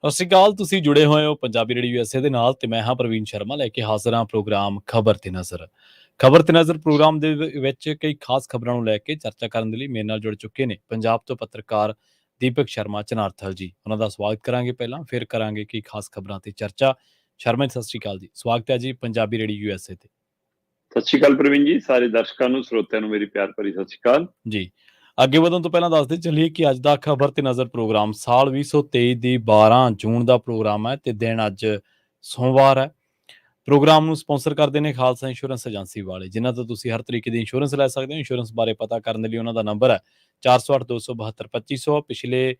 ਸਤਿ ਸ਼੍ਰੀ ਅਕਾਲ। ਤੁਸੀਂ ਜੁੜੇ ਹੋਏ ਹੋ ਪੰਜਾਬੀ ਰੇਡੀਓ ਯੂਐਸਏ ਦੇ ਨਾਲ ਤੇ ਮੈਂ ਹਾਂ ਪ੍ਰਵੀਨ ਸ਼ਰਮਾ ਲੈ ਕੇ ਹਾਜ਼ਰ ਹਾਂ ਪ੍ਰੋਗਰਾਮ ਖਬਰ ਤੇ ਨਜ਼ਰ। ਖਬਰ ਤੇ ਨਜ਼ਰ ਪ੍ਰੋਗਰਾਮ ਦੇ ਵਿੱਚ ਕਈ ਖਾਸ ਖਬਰਾਂ ਨੂੰ ਲੈ ਕੇ ਚਰਚਾ ਕਰਨ ਦੇ ਲਈ ਮੇਰੇ ਨਾਲ ਜੁੜ ਚੁੱਕੇ ਨੇ ਪੰਜਾਬ ਤੋਂ ਪੱਤਰਕਾਰ ਦੀਪਕ ਸ਼ਰਮਾ ਚਨਾਰਥਲ ਜੀ। ਉਹਨਾਂ ਦਾ ਸਵਾਗਤ ਕਰਾਂਗੇ, ਪਹਿਲਾਂ ਫਿਰ ਕਰਾਂਗੇ ਕਈ ਖਾਸ ਖਬਰਾਂ ਤੇ ਚਰਚਾ। ਸ਼ਰਮਾ ਜੀ, ਸਤਿ ਸ਼੍ਰੀ ਅਕਾਲ ਜੀ, ਸਵਾਗਤ ਹੈ ਜੀ ਪੰਜਾਬੀ ਰੇਡੀਓ ਯੂਐਸਏ ਤੇ। ਸਤਿ ਸ਼੍ਰੀ ਅਕਾਲ ਪ੍ਰਵੀਨ ਜੀ, ਸਾਰੇ ਦਰਸ਼ਕਾਂ ਨੂੰ ਸਰੋਤਿਆਂ ਨੂੰ ਮੇਰੀ ਪਿਆਰ ਭਰੀ ਸਤਿ ਸ਼੍ਰੀ ਅਕਾਲ ਜੀ। ਅੱਗੇ ਵਧਣ ਤੋਂ ਪਹਿਲਾਂ ਦੱਸਦੇ ਚੱਲੀਏ ਕਿ ਅੱਜ ਦਾ ਖਬਰ ਤੇ ਨਜ਼ਰ ਪ੍ਰੋਗਰਾਮ ਸਾਲ 2023 ਦੀ 12 ਜੂਨ ਦਾ ਪ੍ਰੋਗਰਾਮ ਹੈ ਤੇ ਦਿਨ ਅੱਜ ਸੋਮਵਾਰ ਹੈ। ਪ੍ਰੋਗਰਾਮ ਨੂੰ ਸਪਾਂਸਰ ਕਰਦੇ ਨੇ ਖਾਲਸਾ ਇੰਸ਼ੋਰੈਂਸ ਏਜੰਸੀ ਵਾਲੇ, ਜਿਨ੍ਹਾਂ ਤੋਂ ਤੁਸੀਂ ਹਰ ਤਰੀਕੇ ਦੀ ਇੰਸ਼ੋਰੈਂਸ ਲੈ ਸਕਦੇ ਹੋ। ਇੰਸ਼ੋਰੈਂਸ ਬਾਰੇ ਪਤਾ ਕਰਨ ਦੇ ਲਈ ਉਹਨਾਂ ਦਾ ਨੰਬਰ ਹੈ 408-272-2500। ਪਿਛਲੇ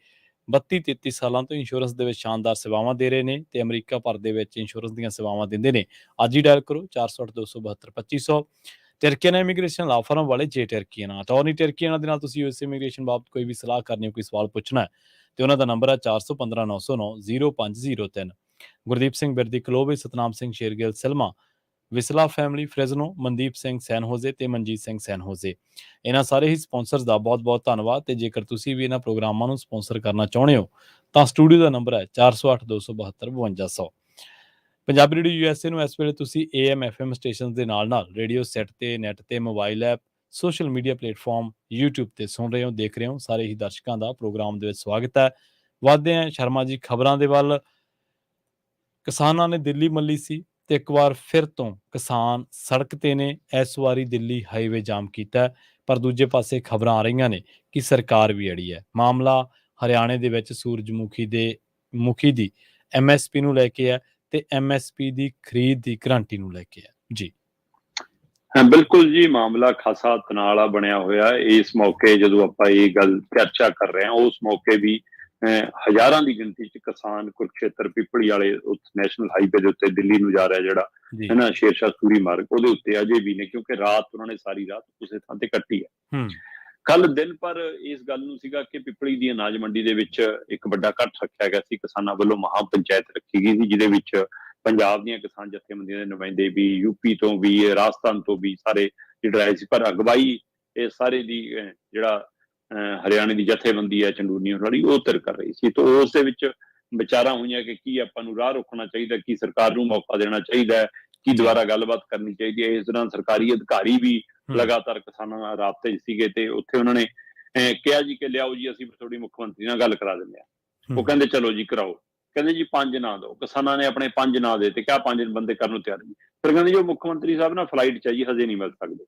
32-33 ਸਾਲਾਂ ਤੋਂ ਇੰਸ਼ੋਰੈਂਸ ਦੇ ਵਿੱਚ ਸ਼ਾਨਦਾਰ ਸੇਵਾਵਾਂ ਦੇ ਰਹੇ ਨੇ ਤੇ ਅਮਰੀਕਾ ਭਰ ਦੇ ਵਿੱਚ ਇੰਸ਼ੋਰੈਂਸ ਦੀਆਂ ਸੇਵਾਵਾਂ ਦਿੰਦੇ ਨੇ। ਅੱਜ ਹੀ ਡਾਇਲ ਕਰੋ 408-272-2500। ਟਰਕੀਆਨਾ ਇਮੀਗ੍ਰੇਸ਼ਨ ਲਾ ਫਰਮ ਵਾਲੇ ਜੇ ਟਰਕੀਆਨਾ ਅਟਾਰਨੀ ਟਰਕੀਆਨਾ ਦੇ ਨਾਲ ਤੁਸੀਂ ਯੂਐਸ ਇਮੀਗ੍ਰੇਸ਼ਨ ਬਾਬਤ ਕੋਈ ਵੀ ਸਲਾਹ ਕਰਨੀ ਹੋ, ਕੋਈ ਸਵਾਲ ਪੁੱਛਣਾ ਹੈ ਤੇ ਉਹਨਾਂ ਦਾ ਨੰਬਰ ਹੈ 415-909-0503। ਗੁਰਦੀਪ ਸਿੰਘ ਬਿਰਦੀ ਕਲੋਵੇ, ਸਤਨਾਮ ਸਿੰਘ ਸ਼ੇਰਗਿੱਲ ਸਿਲਮਾ, ਵਿਸਲਾ family Fresno, Mandeep Singh San Jose ਤੇ ਮਨਜੀਤ ਸਿੰਘ ਸੈਨ ਹੋਜ਼ੇ, ਇਹਨਾਂ ਸਾਰੇ ਹੀ ਸਪਾਂਸਰਸ ਦਾ ਬਹੁਤ ਬਹੁਤ ਧੰਨਵਾਦ। ਤੇ ਜੇਕਰ ਤੁਸੀਂ ਵੀ ਇਹਨਾਂ ਪ੍ਰੋਗਰਾਮਾਂ ਨੂੰ ਸਪਾਂਸਰ ਕਰਨਾ ਚਾਹੁੰਦੇ ਹੋ ਤਾਂ ਸਟੂਡੀਓ ਦਾ ਨੰਬਰ ਹੈ 408-272-5200। ਪੰਜਾਬੀ ਰੇਡੀਓ ਯੂਐਸਏ ਨੂੰ ਇਸ ਵੇਲੇ ਤੁਸੀਂ AM FM ਸਟੇਸ਼ਨ ਦੇ ਨਾਲ ਨਾਲ ਰੇਡੀਓ ਸੈੱਟ ਤੇ, ਨੈਟ ਤੇ, mobile app, social media platform YouTube ਤੇ ਸੁਣ ਰਹੇ ਹੋ, ਦੇਖ ਰਹੇ ਹੋ। ਸਾਰੇ ਹੀ ਦਰਸ਼ਕਾਂ ਦਾ ਪ੍ਰੋਗਰਾਮ ਦੇ ਵਿੱਚ ਸਵਾਗਤ ਹੈ। ਵੱਧਦੇ ਹਾਂ ਸ਼ਰਮਾ ਜੀ ਖਬਰਾਂ ਦੇ ਵੱਲ। ਕਿਸਾਨਾਂ ਨੇ ਦਿੱਲੀ ਮੱਲੀ ਸੀ ਤੇ ਇੱਕ ਵਾਰ ਫਿਰ ਤੋਂ ਕਿਸਾਨ ਸੜਕ ਤੇ ਨੇ। ਇਸ ਵਾਰੀ ਦਿੱਲੀ ਹਾਈਵੇ ਜਾਮ ਕੀਤਾ, ਪਰ ਦੂਜੇ ਪਾਸੇ ਖਬਰਾਂ ਆ ਰਹੀਆਂ ਨੇ ਕਿ ਸਰਕਾਰ ਵੀ ਅੜੀ ਹੈ। ਮਾਮਲਾ ਹਰਿਆਣੇ ਦੇ ਵਿੱਚ ਸੂਰਜਮੁਖੀ ਦੇ ਮੁਖੀ ਦੀ MSP ਨੂੰ ਲੈ ਕੇ ਹੈ ਤੇ MSP ਦੀ ਖਰੀਦ ਦੀ ਗਰੰਟੀ ਨੂੰ ਲੈ ਕੇ ਹੈ ਜੀ। ਹਾਂ ਬਿਲਕੁਲ ਜੀ, ਮਾਮਲਾ ਖਾਸਾ ਤਣਾਅ ਵਾਲਾ ਬਣਿਆ ਹੋਇਆ। ਇਸ ਮੌਕੇ ਜਦੋਂ ਆਪਾਂ ਇਹ ਗੱਲ ਚਰਚਾ ਕਰ ਰਹੇ ਹਾਂ, ਉਸ ਮੌਕੇ ਵੀ ਹਜ਼ਾਰਾਂ ਦੀ ਗਿਣਤੀ 'ਚ ਕਿਸਾਨ ਕੁਰਕਸ਼ੇਤਰ ਪਿੱਪਲੀ ਵਾਲੇ ਨੈਸ਼ਨਲ ਹਾਈਵੇ ਦੇ ਉੱਤੇ ਦਿੱਲੀ ਨੂੰ ਜਾ ਰਿਹਾ, ਜਿਹੜਾ ਹੈ ਨਾ ਸ਼ੇਰਸ਼ਾਹ ਸੂਰੀ ਮਾਰਗ, ਉਹਦੇ ਉੱਤੇ ਅਜੇ ਵੀ ਨੇ, ਕਿਉਂਕਿ ਰਾਤ ਉਹਨਾਂ ਨੇ ਸਾਰੀ ਰਾਤ ਉਸੇ ਥਾਂ ਤੇ ਕੱਟੀ ਹੈ। ਕੱਲ ਦਿਨ ਪਰ ਇਸ ਗੱਲ ਨੂੰ ਸੀਗਾ ਕਿ ਪਿੱਪਲੀ ਦੀ ਅਨਾਜ ਮੰਡੀ ਦੇ ਵਿੱਚ ਇੱਕ ਵੱਡਾ ਇਕੱਠ ਰੱਖਿਆ ਗਿਆ ਸੀ। ਕਿਸਾਨਾਂ ਵੱਲੋਂ ਮਹਾਂ ਪੰਚਾਇਤ ਰੱਖੀ ਗਈ ਸੀ, ਜਿਹਦੇ ਵਿੱਚ ਪੰਜਾਬ ਦੀਆਂ ਕਿਸਾਨ ਜਥੇਬੰਦੀਆਂ ਦੇ ਨੁਮਾਇੰਦੇ ਵੀ, ਯੂਪੀ ਤੋਂ ਵੀ, ਰਾਜਸਥਾਨ ਤੋਂ ਵੀ ਸਾਰੇ ਜਿਹੜੇ ਆਏ ਸੀ। ਪਰ ਅਗਵਾਈ ਇਹ ਸਾਰੇ ਦੀ ਜਿਹੜਾ ਹਰਿਆਣੇ ਦੀ ਜਥੇਬੰਦੀ ਹੈ ਚੰਡੂਨੀਆਂ ਵਾਲੀ, ਉਹ ਧਿਰ ਕਰ ਰਹੀ ਸੀ। ਤਾਂ ਉਸ ਦੇ ਵਿੱਚ ਵਿਚਾਰਾਂ ਹੋਈਆਂ ਕਿ ਕੀ ਆਪਾਂ ਨੂੰ ਰਾਹ ਰੋਕਣਾ ਚਾਹੀਦਾ, ਕੀ ਸਰਕਾਰ ਨੂੰ ਮੌਕਾ ਦੇਣਾ ਚਾਹੀਦਾ, ਕੀ ਦੁਬਾਰਾ ਗੱਲਬਾਤ ਕਰਨੀ ਚਾਹੀਦੀ ਹੈ। ਇਸ ਦੌਰਾਨ ਸਰਕਾਰੀ ਅਧਿਕਾਰੀ ਵੀ ਲਗਾਤਾਰ ਕਿਸਾਨਾਂ ਨਾਲ ਰਾਬਤੇ 'ਚ ਸੀਗੇ ਤੇ ਉੱਥੇ ਉਹਨਾਂ ਨੇ ਕਿਹਾ ਜੀ ਕਿ ਲਿਆਓ ਜੀ, ਅਸੀਂ ਤੁਹਾਡੀ ਮੁੱਖ ਮੰਤਰੀ ਨਾਲ ਗੱਲ ਕਰਾ ਦਿੰਦੇ ਹਾਂ। ਉਹ ਕਹਿੰਦੇ ਚਲੋ ਜੀ ਕਰਾਓ। ਕਹਿੰਦੇ ਜੀ 5 ਨਾਂ ਦਿਓ। ਕਿਸਾਨਾਂ ਨੇ ਆਪਣੇ 5 ਨਾਂ ਦੇ ਤੇ ਕਿਹਾ 5 ਬੰਦੇ ਕਰਨ ਨੂੰ ਤਿਆਰ ਜੀ। ਫਿਰ ਕਹਿੰਦੇ ਜੀ ਉਹ ਮੁੱਖ ਮੰਤਰੀ ਸਾਹਿਬ ਨਾਲ ਫਲਾਈਟ 'ਚ ਆ ਜੀ, ਹਜੇ ਨਹੀਂ ਮਿਲ ਸਕਦੇ।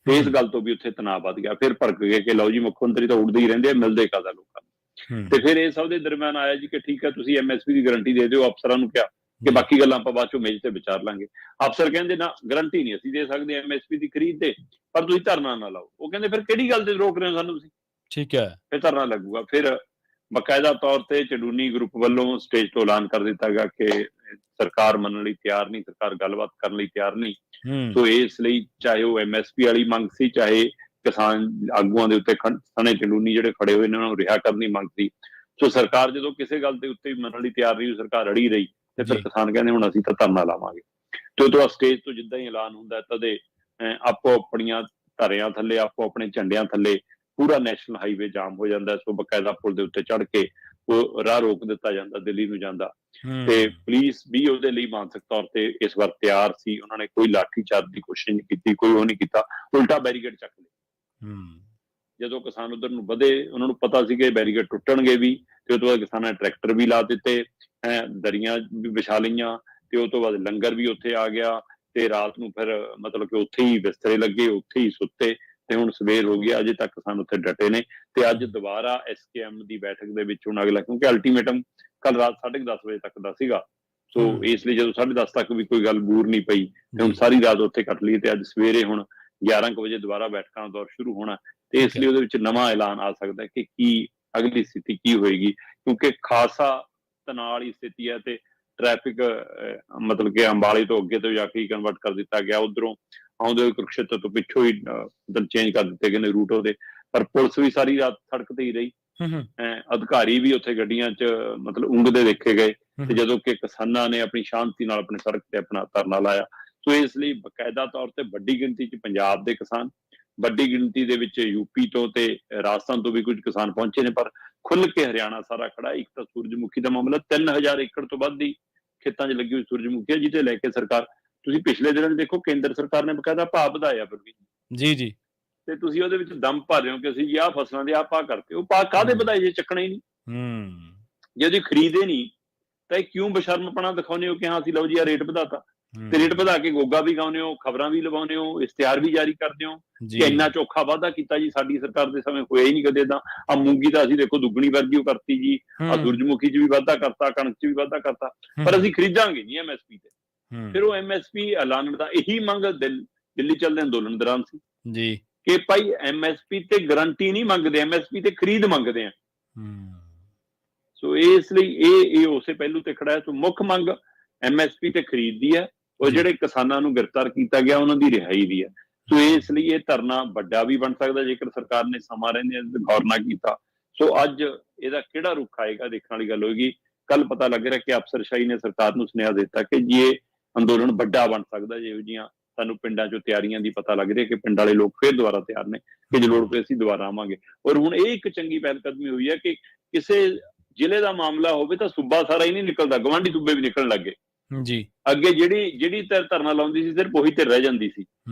ਤੇ ਇਸ ਗੱਲ ਤੋਂ ਵੀ ਉੱਥੇ ਤਣਾਅ ਵੱਧ ਗਿਆ। ਫਿਰ ਭੜਕ ਗਏ ਕਿ ਲਓ ਜੀ, ਮੁੱਖ ਮੰਤਰੀ ਤਾਂ ਉੱਡਦੇ ਹੀ ਰਹਿੰਦੇ ਆ, ਮਿਲਦੇ ਕਾਹਦਾ ਲੋਕਾਂ ਨੂੰ। ਤੇ ਫਿਰ ਇਹ ਸਭ ਦੇ ਦਰਮਿਆਨ ਆਇਆ ਜੀ ਕਿ ਠੀਕ ਹੈ, ਤੁਸੀਂ MSP ਦੀ ਗਰੰਟੀ ਦੇ ਦਿਓ। ਅਫਸਰਾਂ ਨੂੰ ਕਿਹਾ ਕਿ ਬਾਕੀ ਗੱਲਾਂ ਆਪਾਂ ਬਾਅਦ ਚੋਂ ਮੇਜ਼ ਤੇ ਵਿਚਾਰ ਲਾਂਗੇ। ਅਫਸਰ ਕਹਿੰਦੇ ਨਾ, ਗਰੰਟੀ ਨਹੀਂ ਅਸੀਂ ਦੇ ਸਕਦੇ MSP ਦੀ ਖਰੀਦ ਤੇ, ਪਰ ਤੁਸੀਂ ਧਰਨਾ ਨਾ ਲਾਓ। ਉਹ ਕਹਿੰਦੇ ਫਿਰ ਕਿਹੜੀ ਗੱਲ ਤੇ ਰੋਕ ਰਹੇ ਹੋ ਸਾਨੂੰ ਤੁਸੀਂ? ਠੀਕ ਹੈ, ਫਿਰ ਧਰਨਾ ਲੱਗੂਗਾ। ਫਿਰ ਬਕਾਇਦਾ ਤੌਰ ਤੇ ਚੰਡੂਨੀ ਗਰੁੱਪ ਵੱਲੋਂ ਸਟੇਜ ਤੋਂ ਐਲਾਨ ਕਰ ਦਿੱਤਾ ਗਿਆ ਕਿ ਸਰਕਾਰ ਮੰਨਣ ਲਈ ਤਿਆਰ ਨਹੀਂ, ਸਰਕਾਰ ਗੱਲਬਾਤ ਕਰਨ ਲਈ ਤਿਆਰ ਨਹੀਂ। ਸੋ ਇਸ ਲਈ ਚਾਹੇ ਉਹ MSP ਵਾਲੀ ਮੰਗ ਸੀ, ਚਾਹੇ ਕਿਸਾਨ ਆਗੂਆਂ ਦੇ ਉੱਤੇ ਸਣੇ ਚੰਡੂਨੀ ਜਿਹੜੇ ਖੜੇ ਹੋਏ ਨੇ ਉਹਨਾਂ ਨੂੰ ਰਿਹਾ ਕਰਨ ਦੀ ਮੰਗ ਸੀ। ਸੋ ਸਰਕਾਰ ਜਦੋਂ ਕਿਸੇ ਗੱਲ ਦੇ ਉੱਤੇ ਮੰਨਣ ਲਈ ਤਿਆਰ ਨਹੀਂ, ਸਰਕਾਰ ਅੜੀ ਰਹੀ ਤੇ ਫਿਰ ਕਿਸਾਨ ਕਹਿੰਦੇ ਹੁਣ ਅਸੀਂ ਤਾਂ ਧਰਨਾ ਲਾਵਾਂਗੇ। ਤੇ ਉਦੋਂ ਸਟੇਜ ਤੋਂ ਜਿੱਦਾਂ ਹੀ ਐਲਾਨ ਹੁੰਦਾ ਤਦੇ ਆਪੋ ਆਪਣੀਆਂ ਧਾਰਿਆਂ ਥੱਲੇ, ਆਪੋ ਆਪਣੇ ਝੰਡਿਆਂ ਥੱਲੇ ਪੂਰਾ ਨੈਸ਼ਨਲ ਹਾਈਵੇ ਜਾਮ ਹੋ ਜਾਂਦਾ। ਸੋ ਬਕਾਇਦਾ ਪੁਲ ਦੇ ਉੱਤੇ ਚੜ੍ਹ ਕੇ ਉਹ ਰਾਹ ਰੋਕ ਦਿੱਤਾ ਜਾਂਦਾ, ਦਿੱਲੀ ਨੂੰ ਜਾਂਦਾ। ਤੇ ਪੁਲਿਸ ਵੀ ਉਹਦੇ ਲਈ ਮਾਨਸਿਕ ਤੌਰ ਤੇ ਇਸ ਵਾਰ ਤਿਆਰ ਸੀ। ਉਹਨਾਂ ਨੇ ਕੋਈ ਲਾਠੀ ਚਾਰਜ ਦੀ ਕੋਸ਼ਿਸ਼ ਨਹੀਂ ਕੀਤੀ, ਕੋਈ ਉਹ ਨਹੀਂ ਕੀਤਾ, ਉਲਟਾ ਬੈਰੀਕੇਡ ਚੱਕ ਲਏ। ਜਦੋਂ ਕਿਸਾਨ ਉਧਰ ਨੂੰ ਵਧੇ, ਉਹਨਾਂ ਨੂੰ ਪਤਾ ਸੀ ਕਿ ਬੈਰੀਕੇਡ ਟੁੱਟਣਗੇ ਵੀ, ਤੇ ਉਹ ਤੋਂ ਬਾਅਦ ਕਿਸਾਨਾਂ ਨੇ ਟਰੈਕਟਰ ਵੀ ਲਾ ਦਿੱਤੇ, ਦਰੀਆਂ ਵੀ ਵਿਛਾ ਲਈਆਂ, ਤੇ ਉਹ ਤੋਂ ਬਾਅਦ ਲੰਗਰ ਵੀ ਉੱਥੇ ਆ ਗਿਆ। ਤੇ ਰਾਤ ਨੂੰ ਫਿਰ ਮਤਲਬ ਕਿ ਉੱਥੇ ਹੀ ਬਿਸਤਰੇ ਲੱਗੇ, ਉੱਥੇ ਹੀ ਸੁੱਤੇ। ਤੇ ਹੁਣ ਸਵੇਰ ਹੋ ਗਈ, ਅਜੇ ਤੱਕ ਕਿਸਾਨ ਉੱਥੇ ਡਟੇ ਨੇ। ਤੇ ਅੱਜ ਦੁਬਾਰਾ SKM ਦੀ ਬੈਠਕ ਦੇ ਵਿੱਚ ਹੁਣ ਅਗਲਾ, ਕਿਉਂਕਿ ਅਲਟੀਮੇਟਮ ਕੱਲ ਰਾਤ 10:30 ਵਜੇ ਤੱਕ ਦਾ ਸੀਗਾ। ਸੋ ਇਸ ਲਈ ਜਦੋਂ 10:30 ਤੱਕ ਵੀ ਕੋਈ ਗੱਲ ਬੂਰ ਨਹੀਂ ਪਈ ਤੇ ਹੁਣ ਸਾਰੀ ਰਾਤ ਉੱਥੇ ਕੱਟ ਲਈ। ਤੇ ਅੱਜ ਸਵੇਰੇ ਹੁਣ 11 ਵਜੇ ਦੁਬਾਰਾ ਬੈਠਕਾਂ ਦਾ ਦੌਰ ਸ਼ੁਰੂ ਹੋਣਾ। ਤੇ ਇਸ ਲਈ ਉਹਦੇ ਵਿੱਚ ਨਵਾਂ ਐਲਾਨ ਆ ਸਕਦਾ ਕਿ ਕੀ ਅਗਲੀ ਸਥਿਤੀ ਕੀ ਹੋਏਗੀ, ਕਿਉਂਕਿ ਖਾਸਾ ਤਣਾਅ ਵਾਲੀ ਸਥਿਤੀ ਹੈ। ਤੇ ਟ੍ਰੈਫਿਕ ਮਤਲਬ ਕਿ ਅੰਬਾਲੇ ਤੋਂ ਅੱਗੇ ਤੋਂ ਜਾ ਕੇ ਕਨਵਰਟ ਕਰ ਦਿੱਤਾ ਗਿਆ। ਉਧਰੋਂ ਆਉਂਦੇ ਹੋਏ ਕੁਰਕਸ਼ੇਤਰ ਤੋਂ ਪਿੱਛੋਂ ਹੀ ਚੇਂਜ ਕਰ ਦਿੱਤੇ ਗਏ ਨੇ ਰੂਟ ਉਹਦੇ। ਪਰ ਪੁਲਿਸ ਵੀ ਸਾਰੀ ਰਾਤ ਸੜਕ ਤੇ ਹੀ ਰਹੀ। ਅਧਿਕਾਰੀ ਵੀ ਉੱਥੇ ਗੱਡੀਆਂ 'ਚ ਮਤਲਬ ਉਂਗਦੇ ਦੇਖੇ ਗਏ। ਤੇ ਜਦੋਂ ਕਿ ਕਿਸਾਨਾਂ ਨੇ ਆਪਣੀ ਸ਼ਾਂਤੀ ਨਾਲ ਆਪਣੀ ਸੜਕ ਤੇ ਆਪਣਾ ਧਰਨਾ ਲਾਇਆ। ਸੋ ਇਸ ਲਈ ਬਕਾਇਦਾ ਤੌਰ ਤੇ ਵੱਡੀ ਗਿਣਤੀ 'ਚ ਪੰਜਾਬ ਦੇ ਕਿਸਾਨ, ਵੱਡੀ ਗਿਣਤੀ ਦੇ ਵਿੱਚ UP ਤੋਂ ਤੇ ਰਾਜਸਥਾਨ ਤੋਂ ਵੀ ਕੁਝ ਕਿਸਾਨ ਪਹੁੰਚੇ ਨੇ। ਪਰ ਖੁੱਲ ਕੇ ਹਰਿਆਣਾ ਸਾਰਾ ਖੜਾ। ਇੱਕ ਤਾਂ ਸੂਰਜਮੁਖੀ ਦਾ ਮਾਮਲਾ, 3000 ਏਕੜ ਤੋਂ ਵੱਧ ਦੀ ਖੇਤਾਂ 'ਚ ਲੱਗੀ ਹੋਈ ਸੂਰਜਮੁਖੀ ਹੈ, ਜਿਹਦੇ ਲੈ ਕੇ ਸਰਕਾਰ, ਤੁਸੀਂ ਪਿਛਲੇ ਦਿਨਾਂ 'ਚ ਦੇਖੋ ਕੇਂਦਰ ਸਰਕਾਰ ਨੇ ਬਕਾਇਦਾ ਭਾਅ ਵਧਾਇਆ ਫਿਰ ਵੀ, ਜੀ। ਤੇ ਤੁਸੀਂ ਉਹਦੇ ਵਿੱਚ ਦਮ ਭਰ ਰਹੇ ਹੋ ਕਿ ਅਸੀਂ ਜੀ ਆਹ ਫਸਲਾਂ ਦੇ ਆਹ ਭਾਅ ਕਰਤੇ। ਉਹ ਭਾਅ ਕਾਹਦੇ ਵਧਾਏ ਜੇ ਚੱਕਣਾ ਹੀ ਨਹੀਂ, ਜੇ ਉਹਦੀ ਖਰੀਦੇ ਨਹੀਂ ਤਾਂ ਇਹ ਕਿਉਂ ਬੇਸ਼ਰਮਪਣਾ ਦਿਖਾਉਂਦੇ ਹੋ ਕਿ ਹਾਂ ਅਸੀਂ ਲਓ ਜੀ ਆਹ ਰੇਟ ਵਧਾਤਾ, ਤੇ ਰੇਟ ਵਧਾ ਕੇ ਗੋਗਾ ਵੀ ਗਾਉਂਦੇ ਹੋ, ਖਬਰਾਂ ਵੀ ਲਵਾਉਂਦੇ ਹੋ, ਇਸ਼ਤਿਹਾਰ ਵੀ ਜਾਰੀ ਕਰਦੇ ਹੋ ਕਿ ਇੰਨਾ ਚੋਖਾ ਵਾਧਾ ਕੀਤਾ ਜੀ, ਸਾਡੀ ਸਰਕਾਰ ਦੇ ਸਮੇਂ ਹੋਇਆ ਹੀ ਨਹੀਂ ਕਦੇ। ਤਾਂ ਆ ਮੂੰਗੀ ਤਾਂ ਅਸੀਂ ਦੇਖੋ ਦੁੱਗਣੀ ਵਰਗੀ ਉਹ ਕਰਤੀ ਜੀ, ਆ ਸੂਰਜਮੁਖੀ 'ਚ ਵੀ ਵਾਧਾ ਕਰਤਾ, ਕਣਕ 'ਚ ਵੀ ਵਾਧਾ ਕਰਤਾ, ਪਰ ਅਸੀਂ ਖਰੀਦਾਂਗੇ ਨਹੀਂ MSP ਤੇ। ਫਿਰ ਉਹ MSP ਐਲਾਨ ਦਾ ਇਹੀ ਮੰਗ ਦਿੱਲੀ ਚੱਲਦੇ ਅੰਦੋਲਨ ਦੌਰਾਨ ਸੀ ਜੀ ਕਿ ਭਾਈ MSP ਤੇ ਗਰੰਟੀ ਨਹੀਂ ਮੰਗਦੇ, MSP ਤੇ ਖਰੀਦ ਮੰਗਦੇ ਆ। ਸੋ ਇਸ ਲਈ ਇਹ ਉਸੇ ਪਹਿਲੂ ਤੇ ਖੜਾ ਹੈ। ਸੋ ਮੁੱਖ ਮੰਗ MSP ਤੇ ਖਰੀਦ ਦੀ ਹੈ, ਉਹ ਜਿਹੜੇ ਕਿਸਾਨਾਂ ਨੂੰ ਗ੍ਰਿਫਤਾਰ ਕੀਤਾ ਗਿਆ ਉਹਨਾਂ ਦੀ ਰਿਹਾਈ ਦੀ ਹੈ। ਸੋ ਇਸ ਲਈ ਇਹ ਧਰਨਾ ਵੱਡਾ ਵੀ ਬਣ ਸਕਦਾ ਜੇਕਰ ਸਰਕਾਰ ਨੇ ਸਮਾਂ ਰਹਿੰਦੇ ਗੌਰ ਨਾ ਕੀਤਾ। ਸੋ ਅੱਜ ਇਹਦਾ ਕਿਹੜਾ ਰੁਖ ਆਏਗਾ ਦੇਖਣ ਵਾਲੀ ਗੱਲ ਹੋਏਗੀ। ਕੱਲ ਪਤਾ ਲੱਗ ਰਿਹਾ ਕਿ ਅਫਸਰਸ਼ਾਹੀ ਨੇ ਸਰਕਾਰ ਨੂੰ ਸੁਨੇਹਾ ਦਿੱਤਾ ਕਿ ਜੀ ਇਹ ਅੰਦੋਲਨ ਵੱਡਾ ਬਣ ਸਕਦਾ, ਜਿਹੋ ਜਿਹੀਆਂ ਸਾਨੂੰ ਪਿੰਡਾਂ 'ਚੋਂ ਤਿਆਰੀਆਂ ਦੀ ਪਤਾ ਲੱਗ ਰਿਹਾ ਕਿ ਪਿੰਡ ਵਾਲੇ ਲੋਕ ਫਿਰ ਦੁਬਾਰਾ ਤਿਆਰ ਨੇ ਕਿ ਜੇ ਲੋੜ ਪਏ ਅਸੀਂ ਦੁਬਾਰਾ ਆਵਾਂਗੇ। ਔਰ ਹੁਣ ਇਹ ਇੱਕ ਚੰਗੀ ਪਹਿਲਕਦਮੀ ਹੋਈ ਹੈ ਕਿ ਕਿਸੇ ਜ਼ਿਲ੍ਹੇ ਦਾ ਮਾਮਲਾ ਹੋਵੇ ਤਾਂ ਸੂਬਾ ਸਾਰਾ ਹੀ ਨਹੀਂ ਨਿਕਲਦਾ, ਗਵਾਂਢੀ ਸੂਬੇ ਵੀ ਨਿਕਲਣ ਲੱਗੇ ਜੀ। ਅੱਗੇ ਜਿਹੜੀ ਧਿਰ ਧਰਨਾ ਲਾਉਂਦੀ ਸੀ ਸਿਰਫ ਉਹੀ ਧਿਰ ਰਹਿ ਜਾਂਦੀ ਸੀ।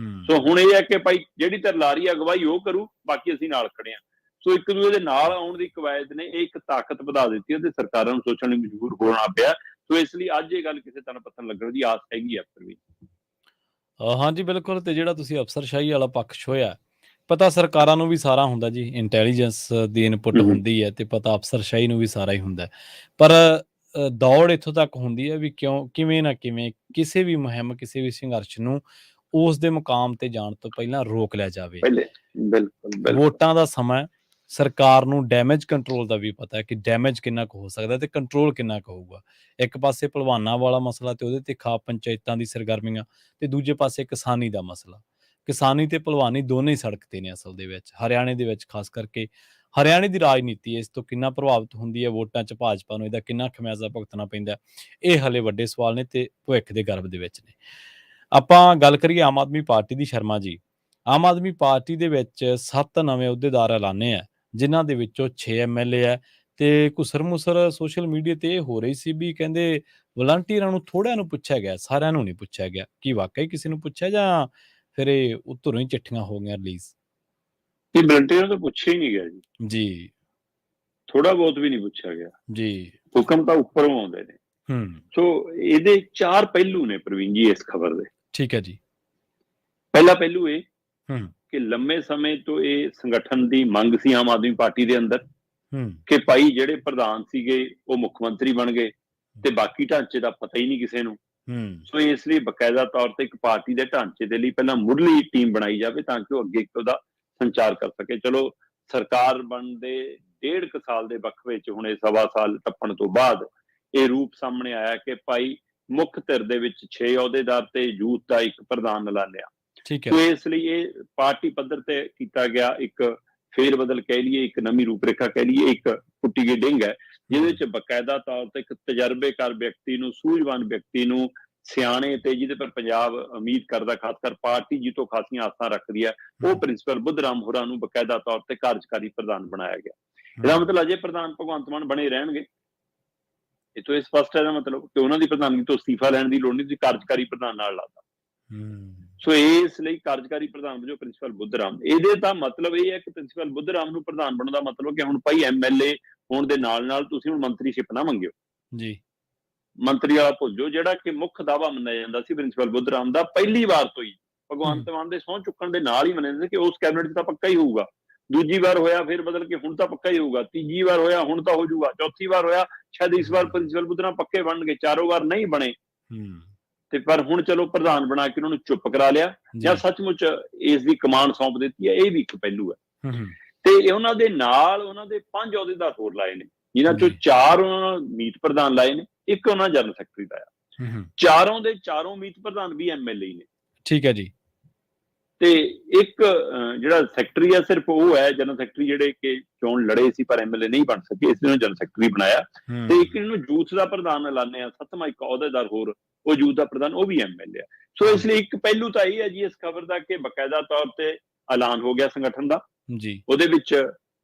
ਸੋ ਹੁਣ ਇਹ ਹੈ ਕਿ ਭਾਈ ਜਿਹੜੀ ਧਿਰ ਲਾ ਰਹੀ ਹੈ ਅਗਵਾਈ ਉਹ ਕਰੂ, ਬਾਕੀ ਅਸੀਂ ਨਾਲ ਖੜੇ ਹਾਂ। ਸੋ ਇੱਕ ਦੂਜੇ ਦੇ ਨਾਲ ਆਉਣ ਦੀ ਕਵਾਇਦ ਨੇ ਇਹ ਇੱਕ ਤਾਕਤ ਵਧਾ ਦਿੱਤੀ ਹੈ ਤੇ ਸਰਕਾਰਾਂ ਨੂੰ ਸੋਚਣ ਲਈ ਮਜਬੂਰ ਹੋਣਾ ਪਿਆ। ਸੋ ਇਸ ਲਈ ਅੱਜ ਇਹ ਗੱਲ ਕਿਸੇ ਤਰ੍ਹਾਂ ਪੱਥਰ ਲੱਗਣ ਦੀ ਆਸ ਹੈਗੀ ਆ। ਫਿਰ ਵੀ ਹਾਂਜੀ ਬਿਲਕੁਲ। ਤੇ ਜਿਹੜਾ ਤੁਸੀਂ ਅਫਸਰਸ਼ਾਹੀ ਵਾਲਾ ਪੱਖ ਛੋਇਆ, ਪਤਾ ਸਰਕਾਰਾਂ ਨੂੰ ਵੀ ਸਾਰਾ ਹੁੰਦਾ ਜੀ, ਇੰਟੈਲੀਜੈਂਸ ਦੀ ਇਨਪੁਟ ਹੁੰਦੀ ਹੈ ਤੇ ਪਤਾ ਅਫਸਰਸ਼ਾਹੀ ਨੂੰ ਵੀ ਸਾਰਾ ਹੀ ਹੁੰਦਾ, ਪਰ ਦੌੜ ਇੱਥੋਂ ਤੱਕ ਹੁੰਦੀ ਹੈ ਵੀ ਕਿਵੇਂ ਨਾ ਕਿਵੇਂ ਕਿਸੇ ਵੀ ਮੁਹਿੰਮ, ਕਿਸੇ ਵੀ ਸੰਘਰਸ਼ ਨੂੰ ਉਸ ਦੇ ਮੁਕਾਮ ਤੇ ਜਾਣ ਤੋਂ ਪਹਿਲਾਂ ਰੋਕ ਲਿਆ ਜਾਵੇ। ਬਿਲਕੁਲ ਵੋਟਾਂ ਦਾ ਸਮਾਂ, ਸਰਕਾਰ ਨੂੰ ਡੈਮੇਜ ਕੰਟਰੋਲ ਦਾ ਵੀ ਪਤਾ ਹੈ ਕਿ ਡੈਮੇਜ ਕਿੰਨਾ ਕੁ ਹੋ ਸਕਦਾ ਤੇ ਕੰਟਰੋਲ ਕਿੰਨਾ ਕੁ ਹੋਊਗਾ। ਇੱਕ ਪਾਸੇ ਭਲਵਾਨਾਂ ਵਾਲਾ ਮਸਲਾ ਤੇ ਉਹਦੇ ਤੇ ਖਾਪ ਪੰਚਾਇਤਾਂ ਦੀ ਸਰਗਰਮੀਆਂ, ਤੇ ਦੂਜੇ ਪਾਸੇ ਕਿਸਾਨੀ ਦਾ ਮਸਲਾ। ਕਿਸਾਨੀ ਤੇ ਭਲਵਾਨੀ ਦੋਨੇ ਹੀ ਸੜਕ ਤੇ ਨੇ ਅਸਲ ਦੇ ਵਿੱਚ, ਹਰਿਆਣੇ ਦੇ ਵਿੱਚ ਖਾਸ ਕਰਕੇ। ਹਰਿਆਣੇ ਦੀ ਰਾਜਨੀਤੀ ਇਸ ਤੋਂ ਕਿੰਨਾ ਪ੍ਰਭਾਵਿਤ ਹੁੰਦੀ ਹੈ, ਵੋਟਾਂ 'ਚ ਭਾਜਪਾ ਨੂੰ ਇਹਦਾ ਕਿੰਨਾ ਖਮਿਆਜ਼ਾ ਭੁਗਤਣਾ ਪੈਂਦਾ, ਇਹ ਹਲੇ ਵੱਡੇ ਸਵਾਲ ਨੇ ਤੇ ਭਵਿੱਖ ਦੇ ਗਰਭ ਦੇ ਵਿੱਚ ਨੇ। ਆਪਾਂ ਗੱਲ ਕਰੀਏ ਆਮ ਆਦਮੀ ਪਾਰਟੀ ਦੀ। ਸ਼ਰਮਾ ਜੀ, ਆਮ ਆਦਮੀ ਪਾਰਟੀ ਦੇ ਵਿੱਚ 7 ਨਵੇਂ ਅਹੁਦੇਦਾਰ ਐਲਾਨੇ ਆ, ਜਿਨ੍ਹਾਂ ਦੇ ਵਿੱਚੋਂ 6 MLA ਹੈ। ਤੇ ਘੁਸਰ-ਮੁਸਰ ਸੋਸ਼ਲ ਮੀਡੀਆ ਤੇ ਇਹ ਹੋ ਰਹੀ ਸੀ ਵੀ ਕਹਿੰਦੇ ਵਲੰਟੀਅਰਾਂ ਨੂੰ ਥੋੜ੍ਹਿਆਂ ਨੂੰ ਪੁੱਛਿਆ ਗਿਆ, ਸਾਰਿਆਂ ਨੂੰ ਨਹੀਂ ਪੁੱਛਿਆ ਗਿਆ। ਕੀ ਵਾਕਈ ਕਿਸੇ ਨੂੰ ਪੁੱਛਿਆ ਜਾਂ ਫਿਰ ਇਹ ਉੱਧਰੋਂ ਹੀ ਚਿੱਠੀਆਂ ਹੋ ਗਈਆਂ ਰਿਲੀਜ਼? ਇਹ ਵਲੰਟੀਅਰਾਂ ਤੋਂ ਪੁੱਛਿਆ ਹੀ ਨਹੀਂ ਗਿਆ ਜੀ, ਥੋੜਾ ਬਹੁਤ ਵੀ ਨਹੀਂ ਪੁੱਛਿਆ ਗਿਆ ਜੀ। ਹੁਕਮ ਤਾਂ ਉੱਪਰੋਂ ਆਉਂਦੇ ਨੇ। ਸੋ ਇਹਦੇ 4 ਪਹਿਲੂ ਨੇ ਪ੍ਰਵੀਨ ਜੀ ਇਸ ਖਬਰ ਦੇ। ਠੀਕ ਹੈ ਜੀ। ਪਹਿਲਾ ਪਹਿਲੂ ਇਹ ਕਿ ਲੰਮੇ ਸਮੇਂ ਤੋਂ ਇਹ ਸੰਗਠਨ ਦੀ ਮੰਗ ਸੀ ਆਮ ਆਦਮੀ ਪਾਰਟੀ ਦੇ ਅੰਦਰ ਕਿ ਭਾਈ ਜਿਹੜੇ ਪ੍ਰਧਾਨ ਸੀਗੇ ਉਹ ਮੁੱਖ ਮੰਤਰੀ ਬਣ ਗਏ ਤੇ ਬਾਕੀ ਢਾਂਚੇ ਦਾ ਪਤਾ ਹੀ ਨਹੀਂ ਕਿਸੇ ਨੂੰ। ਸੋ ਇਸ ਲਈ ਬਕਾਇਦਾ ਤੌਰ ਤੇ ਇੱਕ ਪਾਰਟੀ ਦੇ ਢਾਂਚੇ ਦੇ ਲਈ ਪਹਿਲਾਂ ਮੁੱਢਲੀ ਟੀਮ ਬਣਾਈ ਜਾਵੇ ਤਾਂ ਕਿ ਉਹ ਅੱਗੇ ਉਹਦਾ ਸੰਚਾਰ ਕਰ ਸਕੇ। ਚਲੋ ਸਰਕਾਰ ਬਣਨ ਦੇ 1.5 ਸਾਲ ਦੇ ਵਕਫੇ ਚ ਹੁਣ 1.25 ਸਾਲ ਟੱਪਣ ਤੋਂ ਬਾਅਦ ਇਹ ਰੂਪ ਸਾਹਮਣੇ ਆਇਆ ਕਿ ਭਾਈ ਮੁੱਖ ਧਿਰ ਦੇ ਵਿੱਚ 6 ਅਹੁਦੇਦਾਰ ਤੇ ਯੂਥ ਦਾ ਇੱਕ ਪ੍ਰਧਾਨ ਐਲਾਨਿਆ। ਸੋ ਇਸ ਲਈ ਇਹ ਪਾਰਟੀ ਪੱਧਰ ਤੇ ਕੀਤਾ ਗਿਆ ਇੱਕ ਫੇਰ ਬਦਲ ਕਹਿ ਲਈਏ, ਇੱਕ ਨਵੀਂ ਰੂਪਰੇਖਾ ਕਹਿ ਲਈਏ, ਇੱਕ ਪੁੱਟੀ ਗਈ ਡਿੰਗ ਹੈ ਜਿਹਦੇ ਚ ਬਕਾਇਦਾ ਤੌਰ ਤੇ ਇੱਕ ਤਜਰਬੇਕਾਰ ਵਿਅਕਤੀ ਨੂੰ, ਸੂਝਵਾਨ ਵਿਅਕਤੀ ਨੂੰ, ਸਿਆਣੇ ਤੇ ਜਿਹਦੇ ਪਰ ਪੰਜਾਬ ਉਮੀਦ ਕਰਦਾ, ਖਾਸ ਕਰ ਪਾਰਟੀ ਜੀ ਤੋਂ ਖਾਸੀਆਂ ਆਸਾਂ ਰੱਖਦੀ ਹੈ, ਉਹ ਪ੍ਰਿੰਸੀਪਲ ਬੁੱਧਰਾਮ ਹੋਰਾਂ ਨੂੰ ਬਕਾਇਦਾ ਤੌਰ ਤੇ ਕਾਰਜਕਾਰੀ ਪ੍ਰਧਾਨ ਬਣਾਇਆ ਗਿਆ। ਇਹਦਾ ਮਤਲਬ ਅਜੇ ਪ੍ਰਧਾਨ ਭਗਵੰਤ ਮਾਨ ਬਣੇ ਰਹਿਣਗੇ। ਇਹ ਤੋਂ ਇਹ ਸਪਸ਼ਟ ਹੈ ਮਤਲਬ ਕਿ ਉਹਨਾਂ ਦੀ ਪ੍ਰਧਾਨਗੀ ਤੋਂ ਅਸਤੀਫਾ ਲੈਣ ਦੀ ਲੋੜ ਨਹੀਂ, ਤੁਸੀਂ ਕਾਰਜਕਾਰੀ ਪ੍ਰਧਾਨ ਨਾਲ ਲਾਤਾ। ਸੋ ਇਸ ਲਈ ਕਾਰਜਕਾਰੀ ਪ੍ਰਧਾਨ ਵਜੋਂ ਪ੍ਰਿੰਸੀਪਲ ਬੁੱਧਰਾਮ। ਇਹਦੇ ਤਾਂ ਮਤਲਬ ਇਹ ਹੈ ਕਿ ਪ੍ਰਿੰਸੀਪਲ ਬੁੱਧਰਾਮ ਨੂੰ ਪ੍ਰਧਾਨ ਬਣਨ ਦਾ ਮਤਲਬ ਕਿ ਹੁਣ ਭਾਈ MLA ਹੋਣ ਦੇ ਨਾਲ ਨਾਲ ਤੁਸੀਂ ਹੁਣ ਮੰਤਰੀਸ਼ਿਪ ਨਾ ਮੰਗਿਓ ਜੀ। ਮੰਤਰੀ ਵਾਲਾ ਭੁੱਜੋ, ਜਿਹੜਾ ਕਿ ਮੁੱਖ ਦਾਅਵਾ ਮੰਨਿਆ ਜਾਂਦਾ ਸੀ ਪ੍ਰਿੰਸੀਪਲ ਬੁੱਧਰਾਮ ਦਾ ਪਹਿਲੀ ਵਾਰ ਤੋਂ ਹੀ ਭਗਵੰਤ ਮਾਨ ਦੇ ਸਹੁੰ ਚੁੱਕਣ ਦੇ ਨਾਲ ਹੀ ਮੰਨਿਆ ਜਾਂਦਾ ਕਿ ਉਸ ਕੈਬਨਿਟ 'ਚ ਤਾਂ ਪੱਕਾ ਹੀ ਹੋਊਗਾ। ਦੂਜੀ ਵਾਰ ਹੋਇਆ ਫਿਰ ਬਦਲ ਕੇ ਹੁਣ ਤਾਂ ਪੱਕਾ ਹੀ ਹੋਊਗਾ, ਤੀਜੀ ਵਾਰ ਹੋਇਆ ਹੁਣ ਤਾਂ ਹੋ ਜਾਊਗਾ, ਚੌਥੀ ਵਾਰ ਹੋਇਆ ਸ਼ਾਇਦ ਇਸ ਵਾਰ ਪ੍ਰਿੰਸੀਪਲ ਬੁੱਧਰਾਮ ਪੱਕੇ ਬਣਨਗੇ, 4 ਵਾਰ ਨਹੀਂ ਬਣੇ ਤੇ ਪਰ ਹੁਣ ਚਲੋ ਪ੍ਰਧਾਨ ਬਣਾ ਕੇ ਉਹਨਾਂ ਨੂੰ ਚੁੱਪ ਕਰਾ ਲਿਆ ਜਾਂ ਸੱਚਮੁੱਚ ਇਸ ਦੀ ਕਮਾਂਡ ਸੌਂਪ ਦਿੱਤੀ ਹੈ। ਇਹ ਵੀ ਇੱਕ ਪਹਿਲੂ ਹੈ। ਤੇ ਉਹਨਾਂ ਦੇ ਨਾਲ ਉਹਨਾਂ ਦੇ 5 ਅਹੁਦੇਦਾਰ ਹੋਰ ਲਾਏ ਨੇ, ਜਿਨ੍ਹਾਂ ਚੋਂ 4 ਉਹਨਾਂ ਨੇ ਮੀਤ ਪ੍ਰਧਾਨ ਲਾਏ ਨੇ, ਇੱਕ ਉਹਨਾਂ ਜਨਰਲ ਸੈਕਟਰੀ ਲਾਇਆ। ਚਾਰੋਂ ਦੇ ਚਾਰੋਂ ਮੀਤ ਪ੍ਰਧਾਨ ਵੀ MLA ਨੇ। ਠੀਕ ਹੈ ਜੀ। ਤੇ ਇੱਕ ਜਿਹੜਾ ਸੈਕਟਰੀ ਹੈ ਸਿਰਫ ਉਹ ਹੈ ਜਨਰਲ ਸੈਕਟਰੀ ਜਿਹੜੇ ਕਿ ਚੋਣ ਲੜੇ ਸੀ ਪਰ MLA ਨਹੀਂ ਬਣ ਸਕੇ, ਇਸ ਨੂੰ ਜਨਰਲ ਸੈਕਟਰੀ ਬਣਾਇਆ। ਤੇ ਇੱਕ ਇਹਨੂੰ ਯੂਥ ਦਾ ਪ੍ਰਧਾਨ ਐਲਾਨਿਆ, 7ਵਾਂ ਇੱਕ ਅਹੁਦੇਦਾਰ ਹੋਰ ਉਹ ਯੂਥ ਦਾ ਪ੍ਰਧਾਨ, ਉਹ ਵੀ MLA। ਸੋ ਇਸ ਲਈ ਇੱਕ ਪਹਿਲੂ ਤਾਂ ਇਹ ਹੈ ਜੀ ਇਸ ਖਬਰ ਦਾ ਕਿ ਬਕਾਇਦਾ ਤੌਰ ਤੇ ਐਲਾਨ ਹੋ ਗਿਆ ਸੰਗਠਨ ਦਾ ਜੀ। ਉਹਦੇ ਵਿੱਚ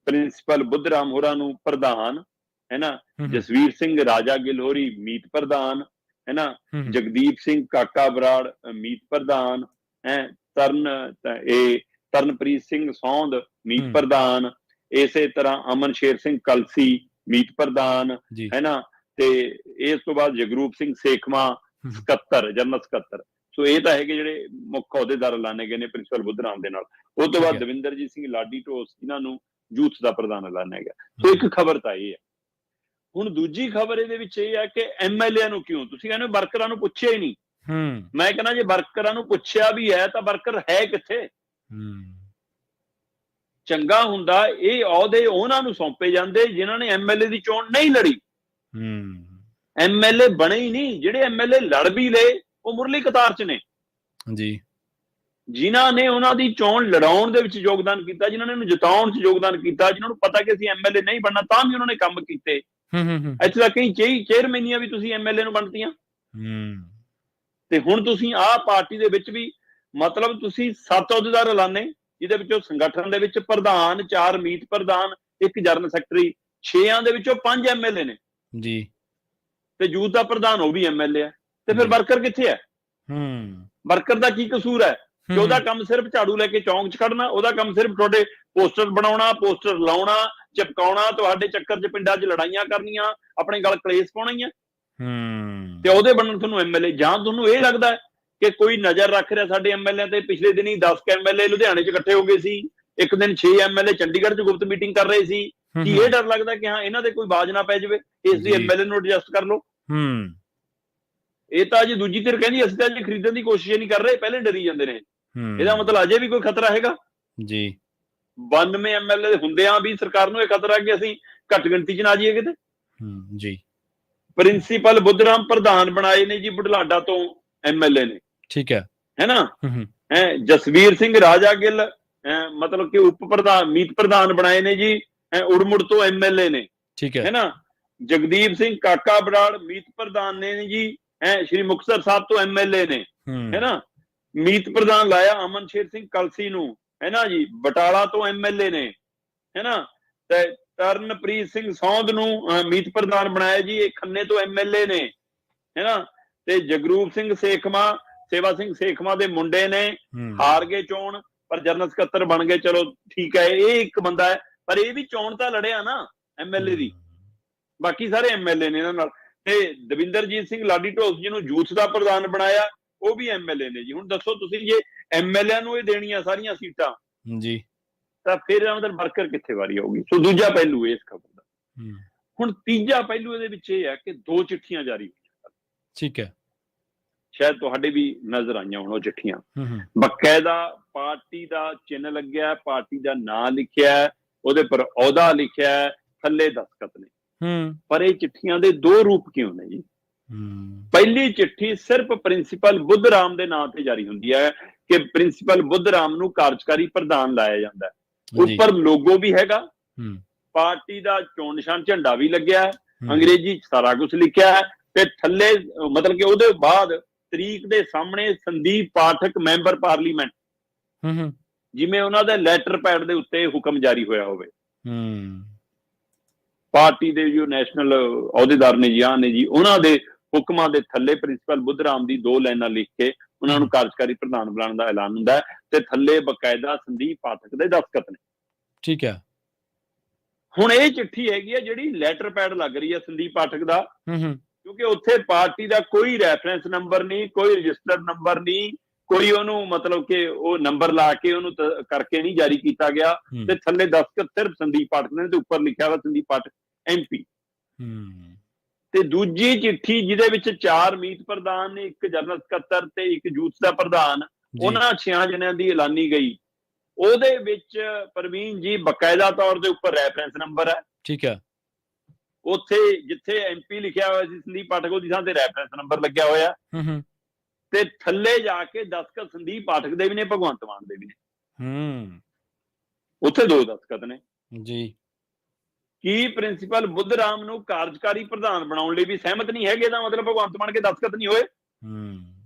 ਪ੍ਰਿੰਸੀਪਲ ਬੁੱਧਰਾਮ ਹੋਰਾਂ ਨੂੰ ਪ੍ਰਧਾਨ, ਹੈ ਨਾ, ਜਸਵੀਰ ਸਿੰਘ ਰਾਜਾ ਗਿੱਲ ਹੋਰੀ ਮੀਤ ਪ੍ਰਧਾਨ, ਹੈ ਨਾ, ਜਗਦੀਪ ਸਿੰਘ ਕਾਕਾ ਬਰਾੜ ਮੀਤ ਪ੍ਰਧਾਨ, ਤਰਨਪ੍ਰੀਤ ਸਿੰਘ ਸੌਂਦ ਮੀਤ ਪ੍ਰਧਾਨ, ਇਸੇ ਤਰ੍ਹਾਂ ਅਮਨ ਸ਼ੇਰ ਸਿੰਘ ਕਲਸੀ ਮੀਤ ਪ੍ਰਧਾਨ, ਹੈ ਨਾ, ਤੇ ਇਸ ਤੋਂ ਬਾਅਦ ਜਗਰੂਪ ਸਿੰਘ ਸੇਖਵਾਂ ਸਕੱਤਰ, ਜਨਰਲ ਸਕੱਤਰ। ਸੋ ਇਹ ਤਾਂ ਹੈਗੇ ਜਿਹੜੇ ਮੁੱਖ ਅਹੁਦੇਦਾਰ ਐਲਾਨੇ ਗਏ ਨੇ ਪ੍ਰਿੰਸੀਪਲ ਬੁੱਧਰਾਮ ਦੇ ਨਾਲ। ਉਸ ਤੋਂ ਬਾਅਦ ਦਵਿੰਦਰਜੀਤ ਸਿੰਘ ਲਾਡੀ ਢੋਸ ਜਿਨ੍ਹਾਂ ਨੂੰ ਯੂਥ ਦਾ ਪ੍ਰਧਾਨ ਐਲਾਨਿਆ ਗਿਆ। ਸੋ ਇੱਕ ਖਬਰ ਤਾਂ ਇਹ ਹੈ। ਹੁਣ ਦੂਜੀ ਖਬਰ ਇਹਦੇ ਵਿੱਚ ਇਹ ਹੈ ਕਿ ਐਮਐਲਏ ਨੂੰ ਕਿਉਂ, ਤੁਸੀਂ ਕਹਿੰਦੇ ਵਰਕਰਾਂ ਨੂੰ ਪੁੱਛਿਆ ਹੀ ਨਹੀਂ। ਮੈਂ ਕਹਿੰਦਾ ਜੇ ਵਰਕਰਾਂ ਨੂੰ ਪੁੱਛਿਆ ਵੀ ਹੈ ਤਾਂ ਵਰਕਰ ਹੈ ਕਿੱਥੇ? ਚੰਗਾ ਹੁੰਦਾ ਇਹ ਅਹੁਦੇ ਉਹਨਾਂ ਨੂੰ ਸੌਂਪੇ ਜਾਂਦੇ ਜਿਨ੍ਹਾਂ ਨੇ ਐਮਐਲਏ ਦੀ ਚੋਣ ਨਹੀਂ ਲੜੀ। ਐਮਐਲਏ ਬਣੇ ਹੀ ਨਹੀਂ। ਜਿਹੜੇ ਐਮਐਲਏ ਲੜ ਵੀ ਲਏ ਉਹ ਮੁਰਲੀ ਕਤਾਰ ਚ ਨੇ ਜੀ, ਜਿਨ੍ਹਾਂ ਨੇ ਉਹਨਾਂ ਦੀ ਚੋਣ ਲੜਾਉਣ ਦੇ ਵਿੱਚ ਯੋਗਦਾਨ ਕੀਤਾ, ਜਿਨ੍ਹਾਂ ਨੇ ਉਹਨੂੰ ਜਿਤਾਉਣ ਚ ਯੋਗਦਾਨ ਕੀਤਾ, ਜਿਨ੍ਹਾਂ ਨੂੰ ਪਤਾ ਕਿ ਅਸੀਂ ਐਮਐਲਏ ਨਹੀਂ ਬਣਨਾ ਤਾਂ ਵੀ ਉਹਨਾਂ ਨੇ ਕੰਮ ਕੀਤੇ। ਇੱਥੇ ਤਾਂ ਕਈ ਚੇਅਰਮੈਨੀਆਂ ਵੀ ਤੁਸੀਂ ਐਮਐਲਏ ਨੂੰ ਬਣਤੀਆਂ। ਤੇ ਹੁਣ ਤੁਸੀਂ ਆਹ ਪਾਰਟੀ ਦੇ ਵਿੱਚ ਵੀ ਮਤਲਬ ਤੁਸੀਂ 7 ਅਹੁਦੇਦਾਰ ਐਲਾਨੇ, ਜਿਹਦੇ ਵਿੱਚੋਂ ਸੰਗਠਨ ਦੇ ਵਿੱਚ ਪ੍ਰਧਾਨ, 4 ਮੀਤ ਪ੍ਰਧਾਨ, 1 ਜਨਰਲ ਸੈਕਟਰੀ, 6 ਦੇ ਵਿੱਚੋਂ 5 ਐਮਐਲਏ ਨੇ ਜੀ, ਤੇ ਯੂਥ ਦਾ ਪ੍ਰਧਾਨ ਉਹ ਵੀ ਐਮਐਲਏ ਹੈ। ਤੇ ਫਿਰ ਵਰਕਰ ਕਿੱਥੇ ਹੈ? ਵਰਕਰ ਦਾ ਕੀ ਕਸੂਰ ਹੈ ਕਿ ਉਹਦਾ ਕੰਮ ਸਿਰਫ ਝਾੜੂ ਲੈ ਕੇ ਚੌਂਕ 'ਚ ਖੜਨਾ, ਉਹਦਾ ਕੰਮ ਸਿਰਫ ਤੁਹਾਡੇ ਪੋਸਟਰ ਬਣਾਉਣਾ, ਪੋਸਟਰ ਲਾਉਣਾ, ਚਿਪਕਾਉਣਾ, ਤੁਹਾਡੇ ਚੱਕਰ 'ਚ ਪਿੰਡਾਂ 'ਚ ਲੜਾਈਆਂ ਕਰਨੀਆਂ, ਆਪਣੇ ਗਲ ਕਲੇਸ਼ ਪਾਉਣੀਆਂ, ਤੇ ਉਹਦੇ ਬਣਨ ਤੁਹਾਨੂੰ ਐਮਐਲਏ। ਜਾਂ ਤੁਹਾਨੂੰ ਇਹ ਲੱਗਦਾ ਕਿ ਕੋਈ ਨਜ਼ਰ ਰੱਖ ਰਿਹਾ ਸਾਡੇ ਐਮਐਲਏ ਤੇ? ਪਿਛਲੇ ਦਿਨੀ 10 ਐਮਐਲਏ ਲੁਧਿਆਣੇ 'ਚ ਇਕੱਠੇ ਹੋ ਗਏ ਸੀ, ਇੱਕ ਦਿਨ 6 ਐਮਐਲਏ ਚੰਡੀਗੜ੍ਹ 'ਚ ਗੁਪਤ ਮੀਟਿੰਗ ਕਰ ਰਹੇ ਸੀ। ਕੀ ਇਹ ਡਰ ਲੱਗਦਾ ਕਿ ਹਾਂ ਇਹਨਾਂ ਦੇ ਕੋਈ ਬਾਜ਼ ਨਾ ਪੈ ਜਾਵੇ, ਇਸ ਲਈ ਐਮਐਲਏ ਨੂੰ ਐਡਜਸਟ ਕਰ ਲਓ? ਇਹ ਤਾਂ ਅਜੇ ਦੂਜੀ ਧਿਰ ਕਹਿੰਦੀ ਅਸੀਂ ਤਾਂ ਅਜੇ ਖਰੀਦਣ ਦੀ ਕੋਸ਼ਿਸ਼ ਨਹੀਂ ਕਰ ਰਹੇ, ਪਹਿਲੇ ਡਰੀ ਜਾਂਦੇ ਨੇ। ਇਹਦਾ ਮਤਲਬ ਅਜੇ ਵੀ ਕੋਈ ਖਤਰਾ ਹੈਗਾ ਜੀ। 92 ਐਮਐਲਏ ਹੁੰਦਿਆਂ ਵੀ ਸਰਕਾਰ ਨੂੰ ਇਹ ਖਤਰਾ ਕਿ ਅਸੀਂ ਘੱਟ ਗਿਣਤੀ 'ਚ ਨਾ ਜਾਈਏ ਕਿਤੇ ਜੀ। ਪ੍ਰਿੰਸੀਪਲ ਬੁੱਧਰਾਮ ਪ੍ਰਧਾਨ ਬਣਾਏ ਨੇ ਜੀ ਬੁਢਲਾਡਾ ਤੋਂ ਐਮਐਲਏ ਨੇ, ਠੀਕ ਹੈ ਨਾ। ਜਸਵੀਰ ਸਿੰਘ ਰਾਜਾ ਗਿੱਲ ਮਤਲਬ ਕਿ ਉਪ ਪ੍ਰਧਾਨ, ਮੀਤ ਪ੍ਰਧਾਨ ਬਣਾਏ ਨੇ ਜੀ ਉੜਮੁੜ ਤੋਂ ਐਮਐਲਏ ਨੇ, ਠੀਕ ਹੈ ਨਾ। ਜਗਦੀਪ ਸਿੰਘ ਕਾਕਾ ਬਰਾੜ ਮੀਤ ਪ੍ਰਧਾਨ ਨੇ ਜੀ ਸ਼੍ਰੀ ਮੁਕਤਸਰ ਸਾਹਿਬ ਤੋਂ ਐਮਐਲਏ ਨੇ, ਹੈ ਨਾ। ਮੀਤ ਪ੍ਰਧਾਨ ਲਾਇਆ ਅਮਨ ਸ਼ੇਰ ਸਿੰਘ ਕਲਸੀ ਨੂੰ, ਹੈ ਨਾ ਜੀ, ਬਟਾਲਾ ਤੋਂ ਐਮਐਲਏ ਨੇ, ਹੈ ਨਾ। ਤੇ ਤਰਨਪ੍ਰੀਤ ਸਿੰਘ ਸੌਂਦ ਨੂੰ ਮੀਤ ਪ੍ਰਧਾਨ ਬਣਾਇਆ ਜੀ, ਇਹ ਖੰਨੇ ਤੋਂ ਐਮਐਲਏ ਨੇ, ਹੈ ਨਾ। ਤੇ ਜਗਰੂਪ ਸਿੰਘ ਸੇਖਵਾਂ, ਸੇਵਾ ਸਿੰਘ ਸੇਖਵਾਂ ਦੇ ਮੁੰਡੇ ਨੇ, ਹਾਰ ਗਏ ਚੋਣ ਪਰ ਜਨਰਲ ਸਕੱਤਰ ਬਣ ਗਏ। ਚਲੋ ਠੀਕ ਹੈ, ਇਹ ਇੱਕ ਬੰਦਾ ਹੈ, ਪਰ ਇਹ ਵੀ ਚੋਣ ਤਾਂ ਲੜਿਆ ਨਾ ਐਮਐਲਏ ਦੀ। ਬਾਕੀ ਸਾਰੇ ਐਮਐਲਏ ਨੇ ਇਹਨਾਂ ਨਾਲ। ਤੇ ਦਵਿੰਦਰਜੀਤ ਸਿੰਘ ਲਾਡੀ ਢੋਸ ਜੀ ਨੂੰ ਯੂਥ ਦਾ ਪ੍ਰਧਾਨ ਬਣਾਇਆ, ਉਹ ਵੀ ਐਮਐਲਏ ਨੇ ਜੀ। ਹੁਣ ਦੱਸੋ ਤੁਸੀਂ ਜੇ ਐਮਐਲਏ ਨੂੰ ਇਹ ਦੇਣੀਆਂ ਸਾਰੀਆਂ ਸੀਟਾਂ ਜੀ, ਤਾਂ ਫਿਰ ਇਹਨਾਂ ਦਾ ਵਰਕਰ ਕਿੱਥੇ ਵਾਰੀ ਆਊਗੀ? ਸੋ ਦੂਜਾ ਪਹਿਲੂ ਇਸ ਖਬਰ ਦਾ। ਹੁਣ ਤੀਜਾ ਪਹਿਲੂ ਇਹਦੇ ਵਿੱਚ ਇਹ ਹੈ ਕਿ 2 ਚਿੱਠੀਆਂ ਜਾਰੀ ਹੋਈਆਂ, ਠੀਕ ਹੈ, ਸ਼ਾਇਦ ਤੁਹਾਡੇ ਵੀ ਨਜ਼ਰ ਆਈਆਂ ਹੋਣ ਉਹ ਚਿੱਠੀਆਂ। ਬਕਾਇਦਾ ਪਾਰਟੀ ਦਾ ਚਿੰਨ੍ਹ ਲੱਗਿਆ, ਪਾਰਟੀ ਦਾ ਨਾਂ ਲਿਖਿਆ, ਉਹਦੇ ਪਰ ਅਹੁਦਾ ਲਿਖਿਆ, ਥੱਲੇ ਦਸਤਖਤ ਨੇ। ਪਰ ਇਹ ਚਿੱਠੀਆਂ ਦੇ 2 ਰੂਪ ਕਿਉਂ ਨੇ ਜੀ? ਪਹਿਲੀ ਚਿੱਠੀ ਸਿਰਫ ਪ੍ਰਿੰਸੀਪਲ ਬੁੱਧਰਾਮ ਦੇ ਨਾਂ ਤੇ ਜਾਰੀ ਹੁੰਦੀ ਹੈ ਕਿ ਪ੍ਰਿੰਸੀਪਲ ਬੁੱਧਰਾਮ ਨੂੰ ਕਾਰਜਕਾਰੀ ਪ੍ਰਧਾਨ ਲਾਇਆ ਜਾਂਦਾ ਹੈ। ਉੱਪਰ ਲੋਗੋ ਵੀ ਹੈਗਾ, ਪਾਰਟੀ ਦਾ ਚੋਣ ਨਿਸ਼ਾਨ ਝੰਡਾ ਵੀ ਲੱਗਿਆ ਹੈ, ਅੰਗਰੇਜ਼ੀ ਸਾਰਾ ਕੁਝ ਲਿਖਿਆ ਹੈ, ਤੇ ਥੱਲੇ ਮਤਲਬ ਕਿ ਉਹਦੇ ਬਾਅਦ ਤਰੀਕ ਦੇ ਸਾਹਮਣੇ ਸੰਦੀਪ ਪਾਠਕ ਮੈਂਬਰ ਪਾਰਲੀਮੈਂਟ, ਜਿਵੇਂ ਉਹਨਾਂ ਦੇ ਲੈਟਰ ਪੈਡ ਦੇ ਉੱਤੇ ਹੁਕਮ ਜਾਰੀ ਹੋਇਆ ਹੋਵੇ। ਪਾਰਟੀ ਦੇ ਜੋ ਨੈਸ਼ਨਲ ਅਹੁਦੇਦਾਰ ਨੇ ਜੀ, ਨੇ ਜੀ, ਉਹਨਾਂ ਦੇ ਹੁਕਮਾਂ ਦੇ ਥੱਲੇ ਪ੍ਰਿੰਸੀਪਲ ਬੁੱਧਰਾਮ ਦੀ 2 ਲਾਈਨਾਂ ਲਿਖ ਕੇ ਉਹਨਾਂ ਨੂੰ ਕਾਰਜਕਾਰੀ ਪ੍ਰਧਾਨ ਬਣਾਉਣ ਦਾ ਐਲਾਨ ਹੁੰਦਾ ਹੈ, ਤੇ ਥੱਲੇ ਬਕਾਇਦਾ ਸੰਦੀਪ ਪਾਠਕ ਦੇ ਦਸਤਖਤ ਨੇ, ਠੀਕ ਹੈ। ਹੁਣ ਇਹ ਚਿੱਠੀ ਹੈਗੀ ਹੈ ਜਿਹੜੀ ਲੈਟਰ ਪੈਡ ਲੱਗ ਰਹੀ ਹੈ ਸੰਦੀਪ ਪਾਠਕ ਦਾ, ਕਿਉਂਕਿ ਉੱਥੇ ਪਾਰਟੀ ਦਾ ਕੋਈ ਰੈਫਰੈਂਸ ਨੰਬਰ ਨਹੀਂ, ਕੋਈ ਰਜਿਸਟਰਡ ਨੰਬਰ ਨਹੀਂ, ਕੋਈ ਉਹਨੂੰ ਮਤਲਬ ਕਿ ਉਹ ਨੰਬਰ ਲਾ ਕੇ ਉਹਨੂੰ ਕਰਕੇ ਨਹੀਂ ਜਾਰੀ ਕੀਤਾ ਗਿਆ, ਤੇ ਥੱਲੇ ਦਸਤਖਤ ਸਿਰਫ ਸੰਦੀਪ ਪਾਠਕ ਨੇ, ਤੇ ਉੱਪਰ ਲਿਖਿਆ ਵਾ ਸੰਦੀਪ ਪਾਠਕ MP। ਤੇ ਦੂਜੀ ਚਿੱਠੀ ਜਿਹਦੇ ਵਿੱਚ 4 ਮੀਤ ਪ੍ਰਧਾਨ ਨੇ, 1 ਜਨਰਲ ਸਕੱਤਰ ਤੇ 1 ਯੂਥ ਦਾ ਪ੍ਰਧਾਨ, ਉਹਨਾਂ 6 ਜਣਿਆਂ ਦੀ ਐਲਾਨੀ ਗਈ। ਉਹਦੇ ਵਿੱਚ ਪ੍ਰਵੀਨ ਜੀ ਬਕਾਇਦਾ ਤੌਰ ਦੇ ਉੱਪਰ ਰੈਫਰੈਂਸ ਨੰਬਰ ਹੈ, ਠੀਕ ਹੈ। ਉੱਥੇ ਜਿੱਥੇ MP ਲਿਖਿਆ ਹੋਇਆ ਸੀ ਸੰਦੀਪ ਪਾਠਕ, ਉਹਦੀ ਥਾਂ ਤੇ ਰੈਫਰੈਂਸ ਨੰਬਰ ਲੱਗਿਆ ਹੋਇਆ, ਤੇ ਥੱਲੇ ਜਾ ਕੇ ਦਸਤਖਤ ਸੰਦੀਪ ਪਾਠਕ ਦੇ ਵੀ ਨੇ, ਭਗਵੰਤ ਮਾਨ ਦੇ ਵੀ ਨੇ, ਉੱਥੇ 2 ਦਸਤਖਤ ਨੇ ਜੀ। ਕੀ ਪ੍ਰਿੰਸੀਪਲ ਬੁੱਧਰਾਮ ਨੂੰ ਕਾਰਜਕਾਰੀ ਪ੍ਰਧਾਨ ਬਣਾਉਣ ਲਈ ਵੀ ਸਹਿਮਤ ਨਹੀਂ ਹੈਗੇ? ਦਾ ਮਤਲਬ ਭਗਵੰਤ ਮਾਨ ਕੇ ਦਸਤਖਤ ਨਹੀਂ ਹੋਏ,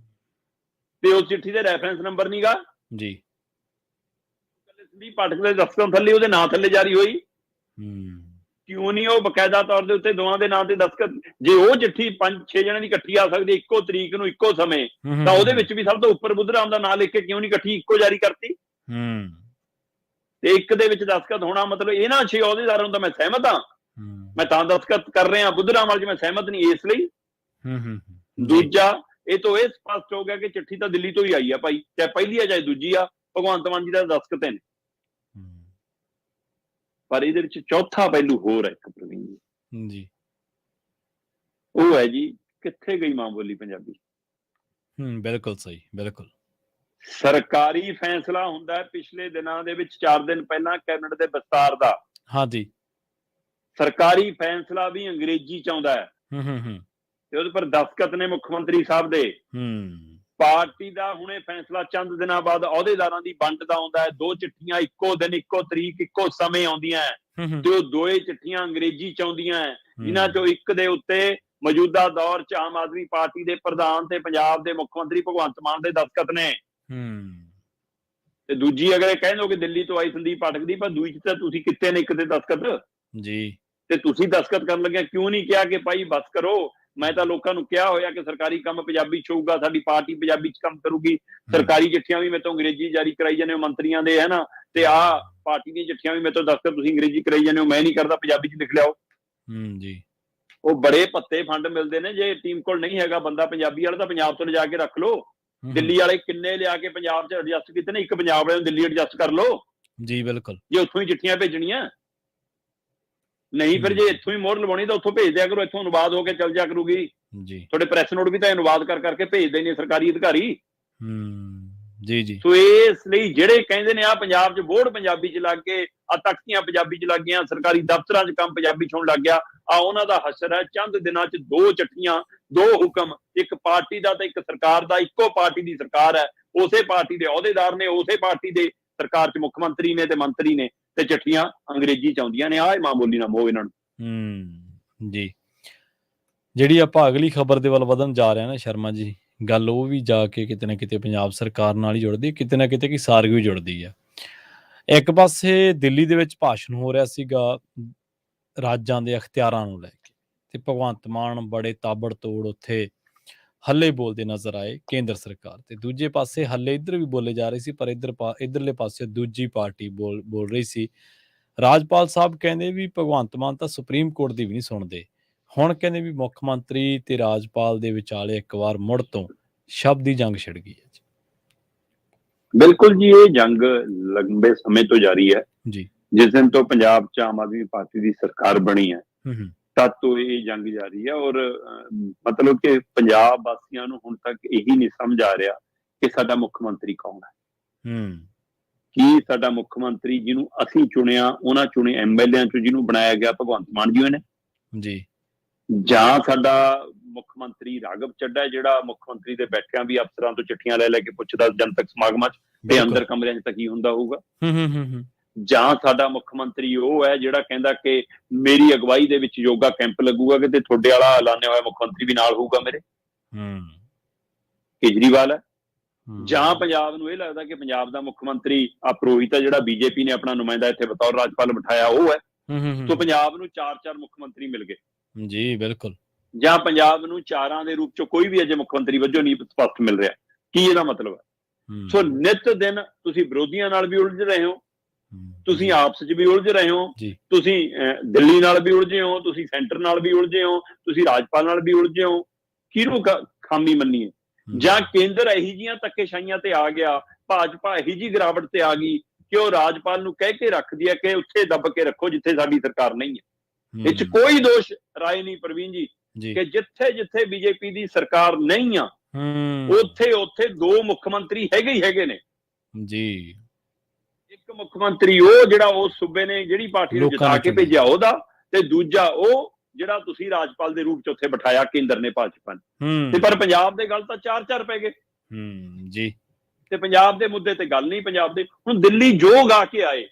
ਤੇ ਉਸ ਚਿੱਠੀ ਦੇ ਰੈਫਰੈਂਸ ਨੰਬਰ ਨਹੀਂਗਾ ਜੀ। ਸੰਦੀਪ ਪਾਠਕ ਦੇ ਦਸਤਖਤ ਥੱਲੇ ਉਹਦੇ ਨਾਂ ਥੱਲੇ ਜਾਰੀ ਹੋਈ, ਕਿਉਂ ਨਹੀਂ ਉਹ ਬਕਾਇਦਾ ਤੌਰ ਦੇ ਉੱਤੇ ਦੋਵਾਂ ਦੇ ਨਾਂ ਤੇ ਦਸਤਖਤ, ਜੇ ਉਹ ਚਿੱਠੀ 5-6 ਜਣਿਆਂ ਦੀ ਇਕੱਠੀ ਆ ਸਕਦੀ ਇੱਕੋ ਤਰੀਕ ਨੂੰ ਇੱਕੋ ਸਮੇਂ, ਤਾਂ ਉਹਦੇ ਵਿੱਚ ਵੀ ਸਭ ਤੋਂ ਉੱਪਰ ਬੁੱਧ ਰਾਮ ਦਾ ਨਾਂ ਲਿਖ ਕੇ ਕਿਉਂ ਨਹੀਂ ਇਕੱਠੀ ਇੱਕੋ ਜਾਰੀ ਕਰਤੀ? ਤੇ ਇੱਕ ਦੇ ਵਿੱਚ ਦਸਤਖਤ ਹੋਣਾ ਮਤਲਬ ਇਹਨਾਂ 6 ਅਹੁਦੇਦਾਰਾਂ ਨੂੰ ਤਾਂ ਮੈਂ ਸਹਿਮਤ ਹਾਂ, ਮੈਂ ਤਾਂ ਦਸਤਖਤ ਕਰ ਰਿਹਾ, ਬੁੱਧ ਰਾਮ ਵਾਲੇ 'ਚ ਮੈਂ ਸਹਿਮਤ ਨਹੀਂ ਇਸ ਲਈ। ਦੂਜਾ, ਇਹ ਤੋਂ ਇਹ ਸਪਸ਼ਟ ਹੋ ਗਿਆ ਕਿ ਚਿੱਠੀ ਤਾਂ ਦਿੱਲੀ ਤੋਂ ਹੀ ਆਈ ਆ ਭਾਈ, ਚਾਹੇ ਪਹਿਲੀ ਆ ਚਾਹੇ ਦੂਜੀ ਆ, ਭਗਵੰਤ ਮਾਨ ਜੀ ਦਾ ਦਸਤਖਤ ਨੇ। ਪਰ ਇਹਦੇ ਵਿੱਚ ਚੌਥਾ ਪਹਿਲੂ ਹੋਰ ਹੈ ਇੱਕ ਪ੍ਰਵੀਨ ਜੀ, ਉਹ ਹੈ ਜੀ ਕਿੱਥੇ ਗਈ ਮਾਂ ਬੋਲੀ ਪੰਜਾਬੀ? ਬਿਲਕੁਲ ਸਹੀ, ਬਿਲਕੁਲ। ਸਰਕਾਰੀ ਫੈਸਲਾ ਹੁੰਦਾ ਹੈ ਪਿਛਲੇ ਦਿਨਾਂ ਦੇ ਵਿੱਚ 4 ਦਿਨ ਪਹਿਲਾਂ ਕੈਬਨਿਟ ਦੇ ਵਿਸਤਾਰ ਦਾ, ਹਾਂਜੀ, ਸਰਕਾਰੀ ਫੈਸਲਾ ਵੀ ਅੰਗਰੇਜ਼ੀ ਚ ਆਉਂਦਾ ਹੈ ਤੇ ਉਹਦੇ ਪਰ ਦਸਤਖਤ ਨੇ ਮੁੱਖ ਮੰਤਰੀ ਸਾਹਿਬ ਦੇ। ਪਾਰਟੀ ਦਾ ਹੁਣੇ ਫੈਸਲਾ ਚੰਦ ਦਿਨਾਂ ਬਾਅਦ ਅਹੁਦੇਦਾਰਾਂ ਦੀ ਵੰਡ ਦਾ ਆਉਂਦਾ ਹੈ, 2 ਚਿੱਠੀਆਂ ਇੱਕੋ ਦਿਨ ਇੱਕੋ ਤਰੀਕ ਇੱਕੋ ਸਮੇਂ ਆਉਂਦੀਆਂ ਤੇ ਉਹ ਦੋਏ ਚਿੱਠੀਆਂ ਅੰਗਰੇਜ਼ੀ ਚ ਆਉਂਦੀਆਂ, ਜਿਨ੍ਹਾਂ ਚੋਂ ਇੱਕ ਦੇ ਉੱਤੇ ਮੌਜੂਦਾ ਦੌਰ ਚ ਆਮ ਆਦਮੀ ਪਾਰਟੀ ਦੇ ਪ੍ਰਧਾਨ ਤੇ ਪੰਜਾਬ ਦੇ ਮੁੱਖ ਮੰਤਰੀ ਭਗਵੰਤ ਮਾਨ ਦੇ ਦਸਤਖਤ ਨੇ, ਤੇ ਦੂਜੀ ਅਗਰ ਕਹਿ ਲਓ ਕਿ ਦਿੱਲੀ ਤੋਂ ਆਈ ਸੰਦੀਪ ਪਾਠਕ ਦੀ, ਪਰ ਦੂਜੀ ਚ ਤਾਂ ਤੁਸੀਂ ਕਿਤੇ ਨੇ ਇੱਕ ਤੇ ਦਸਤਖਤ ਜੀ, ਤੇ ਤੁਸੀਂ ਦਸਤਖਤ ਕਰਨ ਲੱਗਿਆ ਕਿਉਂ ਨਹੀਂ ਕਿਹਾ ਕਿ ਭਾਈ ਬਸ ਕਰੋ? ਮੈਂ ਤਾਂ ਲੋਕਾਂ ਨੂੰ ਕਿਹਾ ਹੋਇਆ ਕਿ ਸਰਕਾਰੀ ਕੰਮ ਪੰਜਾਬੀ ਚ ਹੋਊਗਾ, ਸਾਡੀ ਪਾਰਟੀ ਪੰਜਾਬੀ ਚ ਕੰਮ ਕਰੂਗੀ, ਸਰਕਾਰੀ ਚਿੱਠੀਆਂ ਵੀ ਮੇਰੇ ਤੋਂ ਅੰਗਰੇਜ਼ੀ ਜਾਰੀ ਕਰਾਈ ਜਾਂਦੇ ਹੋ ਮੰਤਰੀਆਂ ਦੇ, ਹੈ ਨਾ, ਤੇ ਆਹ ਪਾਰਟੀ ਦੀਆਂ ਚਿੱਠੀਆਂ ਵੀ ਮੇਰੇ ਤੋਂ ਦਸਤਖਤ ਤੁਸੀਂ ਅੰਗਰੇਜ਼ੀ ਕਰਾਈ ਜਾਂਦੇ ਹੋ, ਮੈਂ ਨਹੀਂ ਕਰਦਾ, ਪੰਜਾਬੀ ਚ ਲਿਖ ਲਿਆਓ ਜੀ। ਉਹ ਬੜੇ ਭੱਤੇ ਫੰਡ ਮਿਲਦੇ ਨੇ, ਜੇ ਟੀਮ ਕੋਲ ਨਹੀਂ ਹੈਗਾ ਬੰਦਾ ਪੰਜਾਬੀ ਵਾਲਾ ਤਾਂ ਪੰਜਾਬ ਤੋਂ ਲਿਜਾ ਕੇ ਰੱਖ ਲਓ। ਦਿੱਲੀ ਵਾਲੇ ਕਿੰਨੇ ਲਿਆ ਕੇ ਪੰਜਾਬ ਚ ਐਡਜਸਟ ਕੀਤੇ ਨੇ, ਇੱਕ ਪੰਜਾਬ ਵਾਲੇ ਨੂੰ ਦਿੱਲੀ ਐਡਜਸਟ ਕਰ ਲਓ ਜੀ। ਬਿਲਕੁਲ, ਜੇ ਉੱਥੋਂ ਹੀ ਚਿੱਠੀਆਂ ਭੇਜਣੀਆਂ, ਨਹੀਂ ਫਿਰ ਜੇ ਇੱਥੋਂ ਹੀ ਮੋਹਰ ਲਵਾਉਣੀ ਤਾਂ ਉੱਥੋਂ ਭੇਜ ਦਿਆ ਕਰੋ, ਇੱਥੋਂ ਅਨੁਵਾਦ ਹੋ ਕੇ ਚੱਲ ਜਾ ਕਰੂਗੀ ਜੀ। ਤੁਹਾਡੇ ਪ੍ਰੈਸ ਨੋਟ ਵੀ ਤਾਂ ਅਨੁਵਾਦ ਕਰ ਕਰਕੇ ਭੇਜਦੇ ਨੇ ਸਰਕਾਰੀ ਅਧਿਕਾਰੀ ਜੀ ਜੀ। ਸੋ ਇਸ ਲਈ ਜਿਹੜੇ ਕਹਿੰਦੇ ਨੇ ਆ ਪੰਜਾਬ 'ਚ ਬੋਰਡ ਪੰਜਾਬੀ 'ਚ ਲੱਗ ਗਏ, ਆ ਤਖਤੀਆਂ ਪੰਜਾਬੀ 'ਚ ਲੱਗ ਗਈਆਂ, ਸਰਕਾਰੀ ਦਫ਼ਤਰਾਂ 'ਚ ਕੰਮ ਪੰਜਾਬੀ 'ਚ ਹੋਣ ਲੱਗ ਗਿਆ, ਆ ਉਹਨਾਂ ਦਾ ਹਸ਼ਰ ਹੈ। ਚੰਦ ਦਿਨਾਂ 'ਚ 2 ਚਿੱਠੀਆਂ, 2 ਹੁਕਮ, ਇੱਕ ਪਾਰਟੀ ਦਾ ਤੇ ਇੱਕ ਸਰਕਾਰ ਦਾ, ਇੱਕੋ ਪਾਰਟੀ ਦੀ ਸਰਕਾਰ ਹੈ, ਉਸੇ ਪਾਰਟੀ ਦੇ ਅਹੁਦੇਦਾਰ ਨੇ, ਉਸੇ ਪਾਰਟੀ ਦੇ ਸਰਕਾਰ 'ਚ ਮੁੱਖ ਮੰਤਰੀ ਨੇ ਤੇ ਮੰਤਰੀ ਨੇ, ਤੇ ਚਿੱਠੀਆਂ ਅੰਗਰੇਜ਼ੀ 'ਚ ਆਉਂਦੀਆਂ ਨੇ। ਆਹ ਮਾਂ ਬੋਲੀ ਨਾ ਮੋਹ ਇਹਨਾਂ ਨੂੰ ਜੀ। ਜਿਹੜੀ ਆਪਾਂ ਅਗਲੀ ਖਬਰ ਦੇ ਵੱਲ ਵਧਣ ਜਾ ਰਹੇ ਹਾਂ ਨਾ ਸ਼ਰਮਾ ਜੀ, ਗੱਲ ਉਹ ਵੀ ਜਾ ਕੇ ਕਿਤੇ ਨਾ ਕਿਤੇ ਪੰਜਾਬ ਸਰਕਾਰ ਨਾਲ ਹੀ ਜੁੜਦੀ, ਕਿਤੇ ਨਾ ਕਿਤੇ ਸਾਰਗੀ ਵੀ ਜੁੜਦੀ ਆ। ਇੱਕ ਪਾਸੇ ਦਿੱਲੀ ਦੇ ਵਿੱਚ ਭਾਸ਼ਣ ਹੋ ਰਿਹਾ ਸੀਗਾ ਰਾਜਾਂ ਦੇ ਅਖਤਿਆਰਾਂ ਨੂੰ ਲੈ ਕੇ, ਤੇ ਭਗਵੰਤ ਮਾਨ ਬੜੇ ਤਾਬੜਤੋੜ ਉੱਥੇ ਹੱਲੇ ਬੋਲਦੇ ਨਜ਼ਰ ਆਏ ਕੇਂਦਰ ਸਰਕਾਰ ਤੇ, ਦੂਜੇ ਪਾਸੇ ਹੱਲੇ ਇੱਧਰ ਵੀ ਬੋਲੇ ਜਾ ਰਹੇ ਸੀ, ਪਰ ਇੱਧਰਲੇ ਪਾਸੇ ਦੂਜੀ ਪਾਰਟੀ ਬੋਲ ਰਹੀ ਸੀ। ਰਾਜਪਾਲ ਸਾਹਿਬ ਕਹਿੰਦੇ ਵੀ ਭਗਵੰਤ ਮਾਨ ਤਾਂ ਸੁਪਰੀਮ ਕੋਰਟ ਦੀ ਵੀ ਨਹੀਂ ਸੁਣਦੇ, ਹੁਣ ਕਹਿੰਦੇ ਵੀ ਮੁੱਖ ਮੰਤਰੀ ਤੇ ਰਾਜਪਾਲ ਦੇ ਵਿਚਾਲੇ ਇੱਕ ਵਾਰ ਮੁੜ ਤੋਂ ਸ਼ਬਦ ਦੀ ਜੰਗ ਛਿੜ ਗਈ ਹੈ ਜੀ। ਬਿਲਕੁਲ ਜੀ, ਇਹ ਜੰਗ ਲੰਬੇ ਸਮੇਂ ਤੋਂ ਜਾਰੀ ਹੈ ਜੀ। ਜਿਸ ਦਿਨ ਤੋਂ ਪੰਜਾਬ 'ਚ ਆਮ ਆਦਮੀ ਪਾਰਟੀ ਦੀ ਸਰਕਾਰ ਬਣੀ ਹੈ ਤਦ ਤੋਂ ਇਹ ਜੰਗ ਜਾਰੀ ਹੈ, ਔਰ ਮਤਲਬ ਕਿ ਪੰਜਾਬ ਵਾਸੀਆਂ ਨੂੰ ਹੁਣ ਤੱਕ ਇਹੀ ਨਹੀਂ ਸਮਝ ਆ ਰਿਹਾ ਕਿ ਸਾਡਾ ਮੁੱਖ ਮੰਤਰੀ ਕੌਣ ਹੈ। ਕੀ ਸਾਡਾ ਮੁੱਖ ਮੰਤਰੀ ਜਿਹਨੂੰ ਅਸੀਂ ਚੁਣਿਆ, ਉਹਨਾਂ ਚੁਣੇ ਐਮਐਲਏਆਂ 'ਚੋਂ ਜਿਹਨੂੰ ਬਣਾਇਆ ਗਿਆ ਭਗਵੰਤ ਮਾਨ ਜੀ ਨੇ ਜੀ, ਜਾਂ ਸਾਡਾ ਮੁੱਖ ਮੰਤਰੀ ਰਾਘਵ ਚੱਡਾ ਜਿਹੜਾ ਮੁੱਖ ਮੰਤਰੀ ਦੇ ਬੈਠਿਆਂ ਵੀ ਅਫਸਰਾਂ ਤੋਂ ਚਿੱਠੀਆਂ ਲੈ ਕੇ ਪੁੱਛਦਾ ਜਨਤਕ ਸਮਾਗਮਾਂ 'ਚ ਤੇ ਅੰਦਰ ਕਮਰਿਆਂ 'ਚ ਤਾਂ ਕੀ ਹੁੰਦਾ ਹੋਊਗਾ, ਜਾਂ ਸਾਡਾ ਮੁੱਖ ਮੰਤਰੀ ਉਹ ਹੈ ਜਿਹੜਾ ਕਹਿੰਦਾ ਕਿ ਮੇਰੀ ਅਗਵਾਈ ਦੇ ਵਿੱਚ ਯੋਗਾ ਕੈਂਪ ਲੱਗੂਗਾ ਕਿ ਤੇ ਤੁਹਾਡੇ ਵਾਲਾ ਐਲਾਨਿਆ ਹੋਇਆ ਮੁੱਖ ਮੰਤਰੀ ਵੀ ਨਾਲ ਹੋਊਗਾ ਮੇਰੇ, ਕੇਜਰੀਵਾਲ ਹੈ। ਜਾਂ ਪੰਜਾਬ ਨੂੰ ਇਹ ਲੱਗਦਾ ਕਿ ਪੰਜਾਬ ਦਾ ਮੁੱਖ ਮੰਤਰੀ ਆ ਪੁਰੋਹਿਤ ਹੈ ਜਿਹੜਾ ਬੀਜੇਪੀ ਨੇ ਆਪਣਾ ਨੁਮਾਇੰਦਾ ਇੱਥੇ ਬਤੌਰ ਰਾਜਪਾਲ ਬਿਠਾਇਆ ਉਹ ਹੈ, ਸੋ ਪੰਜਾਬ ਨੂੰ 4 ਮੁੱਖ ਮੰਤਰੀ ਮਿਲ ਗਏ ਜੀ। ਬਿਲਕੁਲ, ਜਾਂ ਪੰਜਾਬ ਨੂੰ 4 ਦੇ ਰੂਪ 'ਚ ਕੋਈ ਵੀ ਅਜੇ ਮੁੱਖ ਮੰਤਰੀ ਵਜੋਂ ਨਹੀਂ ਸਪਸ਼ਟ ਮਿਲ ਰਿਹਾ, ਕੀ ਇਹਦਾ ਮਤਲਬ ਹੈ? ਸੋ ਨਿੱਤ ਦਿਨ ਤੁਸੀਂ ਵਿਰੋਧੀਆਂ ਨਾਲ ਵੀ ਉਲਝ ਰਹੇ ਹੋ, ਤੁਸੀਂ ਆਪਸ 'ਚ ਵੀ ਉਲਝ ਰਹੇ ਹੋ, ਤੁਸੀਂ ਦਿੱਲੀ ਨਾਲ ਵੀ ਉਲਝੇ ਹੋ, ਤੁਸੀਂ ਸੈਂਟਰ ਨਾਲ ਵੀ ਉਲਝੇ ਹੋ, ਤੁਸੀਂ ਰਾਜਪਾਲ ਨਾਲ ਵੀ ਉਲਝੇ ਹੋ, ਕਿਹਨੂੰ ਖਾਮੀ ਮੰਨੀਏ? ਜਾਂ ਕੇਂਦਰ ਇਹੀ ਜਿਹੀਆਂ ਧੱਕੇਸ਼ਾਹੀਆਂ ਤੇ ਆ ਗਿਆ, ਭਾਜਪਾ ਇਹੀ ਜਿਹੀ ਗਿਰਾਵਟ ਤੇ ਆ ਗਈ ਕਿ ਉਹ ਰਾਜਪਾਲ ਨੂੰ ਕਹਿ ਕੇ ਰੱਖਦੀ ਹੈ ਕਿ ਉੱਥੇ ਦੱਬ ਕੇ ਰੱਖੋ ਜਿੱਥੇ ਸਾਡੀ ਸਰਕਾਰ ਨਹੀਂ ਹੈ। ਇਹ 'ਚ ਕੋਈ ਦੋਸ਼ ਰਾਏ ਨਹੀਂ ਪ੍ਰਵੀਨ ਜੀ ਕਿ ਜਿੱਥੇ ਜਿੱਥੇ ਬੀਜੇਪੀ ਦੀ ਸਰਕਾਰ ਨਹੀਂ ਆ ਉੱਥੇ 2 ਮੁੱਖ ਮੰਤਰੀ ਹੈਗੇ ਹੀ ਹੈਗੇ ਨੇ ਜੀ। ਇੱਕ ਮੁੱਖ ਮੰਤਰੀ ਉਹ ਜਿਹੜਾ ਉਸ ਸੂਬੇ ਨੇ ਜਿਹੜੀ ਪਾਰਟੀ ਨੂੰ ਜਿਤਾ ਕੇ ਭੇਜਿਆ ਉਹਦਾ, ਤੇ ਦੂਜਾ ਉਹ ਜਿਹੜਾ ਤੁਸੀਂ ਰਾਜਪਾਲ ਦੇ ਰੂਪ 'ਚ ਉੱਥੇ ਬਿਠਾਇਆ ਕੇਂਦਰ ਨੇ ਭਾਜਪਾ ਨੇ। ਤੇ ਪਰ ਪੰਜਾਬ ਦੇ ਗੱਲ ਤਾਂ 4 ਪੈ ਗਏ ਜੀ, ਤੇ ਪੰਜਾਬ ਦੇ ਮੁੱਦੇ ਤੇ ਗੱਲ ਨਹੀਂ ਪੰਜਾਬ ਦੇ। ਹੁਣ ਦਿੱਲੀ ਜੋ ਗਾ ਕੇ ਆਏ,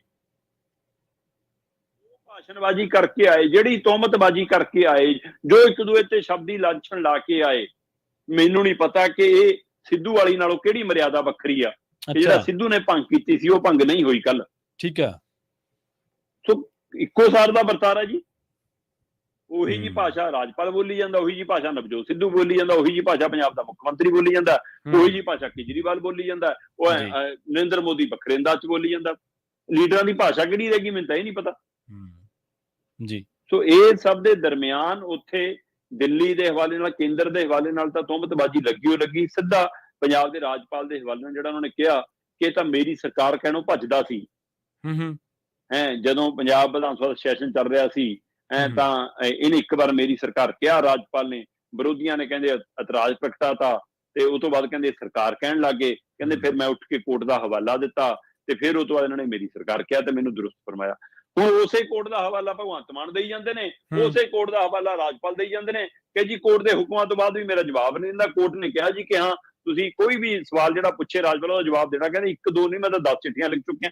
ਭਾਸ਼ਣਬਾਜ਼ੀ ਕਰਕੇ ਆਏ, ਜਿਹੜੀ ਤੋਹਮਤਬਾਜ਼ੀ ਕਰਕੇ ਆਏ, ਜੋ ਇੱਕ ਦੂਏ ਤੇ ਸ਼ਬਦੀ ਲਾਂਛਣ ਲਾ ਕੇ ਆਏ, ਮੈਨੂੰ ਨਹੀਂ ਪਤਾ ਕਿ ਇਹ ਸਿੱਧੂ ਵਾਲੀ ਨਾਲੋਂ ਕਿਹੜੀ ਮਰਿਆਦਾ ਵੱਖਰੀ ਆ। ਜਿਹੜਾ ਸਿੱਧੂ ਨੇ ਭੰਗ ਕੀਤੀ ਸੀ ਉਹ ਭੰਗ ਨਹੀਂ ਹੋਈ ਕੱਲ, ਠੀਕ ਆ। ਸੋ ਇੱਕੋ ਸਾਰ ਦਾ ਵਰਤਾਰਾ ਜੀ। ਉਹੀ ਜੀ ਭਾਸ਼ਾ ਰਾਜਪਾਲ ਬੋਲੀ ਜਾਂਦਾ, ਉਹੀ ਜੀ ਭਾਸ਼ਾ ਨਵਜੋਤ ਸਿੱਧੂ ਬੋਲੀ ਜਾਂਦਾ, ਉਹੀ ਜੀ ਭਾਸ਼ਾ ਪੰਜਾਬ ਦਾ ਮੁੱਖ ਮੰਤਰੀ ਬੋਲੀ ਜਾਂਦਾ, ਉਹੀ ਜੀ ਭਾਸ਼ਾ ਕੇਜਰੀਵਾਲ ਬੋਲੀ ਜਾਂਦਾ, ਉਹ ਨਰਿੰਦਰ ਮੋਦੀ ਵੱਖਰੇ ਅੰਦਾਜ਼ ਚ ਬੋਲੀ ਜਾਂਦਾ। ਲੀਡਰਾਂ ਦੀ ਭਾਸ਼ਾ ਕਿਹੜੀ ਰਹਿ ਗਈ ਮੈਨੂੰ ਤਾਂ ਇਹ ਨਹੀਂ ਪਤਾ ਜੀ। ਸੋ ਇਹ ਸਭ ਦੇ ਦਰਮਿਆਨ ਉੱਥੇ ਦਿੱਲੀ ਦੇ ਹਵਾਲੇ ਨਾਲ, ਕੇਂਦਰ ਦੇ ਹਵਾਲੇ ਨਾਲ ਤਾਂ ਤੁਹਮਤਬਾਜ਼ੀ ਲੱਗੀ। ਸਿੱਧਾ ਪੰਜਾਬ ਦੇ ਰਾਜਪਾਲ ਦੇ ਹਵਾਲੇ ਨਾਲ ਜਿਹੜਾ ਉਹਨਾਂ ਨੇ ਕਿਹਾ ਕਿ ਇਹ ਤਾਂ ਮੇਰੀ ਸਰਕਾਰ ਕਹਿਣੋਂ ਭੱਜਦਾ ਸੀ। ਜਦੋਂ ਪੰਜਾਬ ਵਿਧਾਨ ਸਭਾ ਸੈਸ਼ਨ ਚੱਲ ਰਿਹਾ ਸੀ ਤਾਂ ਇਹਨੇ ਇੱਕ ਵਾਰ ਮੇਰੀ ਸਰਕਾਰ ਕਿਹਾ, ਰਾਜਪਾਲ ਨੇ, ਵਿਰੋਧੀਆਂ ਨੇ ਕਹਿੰਦੇ ਇਤਰਾਜ਼ ਪ੍ਰਗਟਾਤਾ ਤੇ ਉਹ ਤੋਂ ਬਾਅਦ ਕਹਿੰਦੇ ਸਰਕਾਰ ਕਹਿਣ ਲੱਗ ਗਏ, ਕਹਿੰਦੇ ਫਿਰ ਮੈਂ ਉੱਠ ਕੇ ਕੋਰਟ ਦਾ ਹਵਾਲਾ ਦਿੱਤਾ ਤੇ ਫਿਰ ਉਹ ਤੋਂ ਬਾਅਦ ਇਹਨਾਂ ਨੇ ਮੇਰੀ ਸਰਕਾਰ ਕਿਹਾ ਤੇ ਮੈਨੂੰ ਦੁਰਸਤ ਫਰਮਾਇਆ। ਹੁਣ ਉਸੇ ਕੋਰਟ ਦਾ ਹਵਾਲਾ ਭਗਵੰਤ ਮਾਨ ਦੇਈ ਜਾਂਦੇ ਨੇ, ਉਸੇ ਕੋਰਟ ਦਾ ਹਵਾਲਾ ਰਾਜਪਾਲ ਦੇਈ ਜਾਂਦੇ ਨੇ ਕਿ ਜੀ ਕੋਰਟ ਦੇ ਹੁਕਮਾਂ ਤੋਂ ਬਾਅਦ ਵੀ ਮੇਰਾ ਜਵਾਬ ਨਹੀਂ ਦਿੰਦਾ। ਕੋਰਟ ਨੇ ਕਿਹਾ ਜੀ ਕਿ ਹਾਂ ਤੁਸੀਂ ਕੋਈ ਵੀ ਸਵਾਲ ਜਿਹੜਾ ਪੁੱਛੇ ਰਾਜਪਾਲ ਉਹਦਾ ਜਵਾਬ ਦੇਣਾ। ਕਹਿੰਦੇ 1-2 ਨਹੀਂ, ਮੈਂ ਤਾਂ 10 ਚਿੱਠੀਆਂ ਲਿਖ ਚੁੱਕਿਆ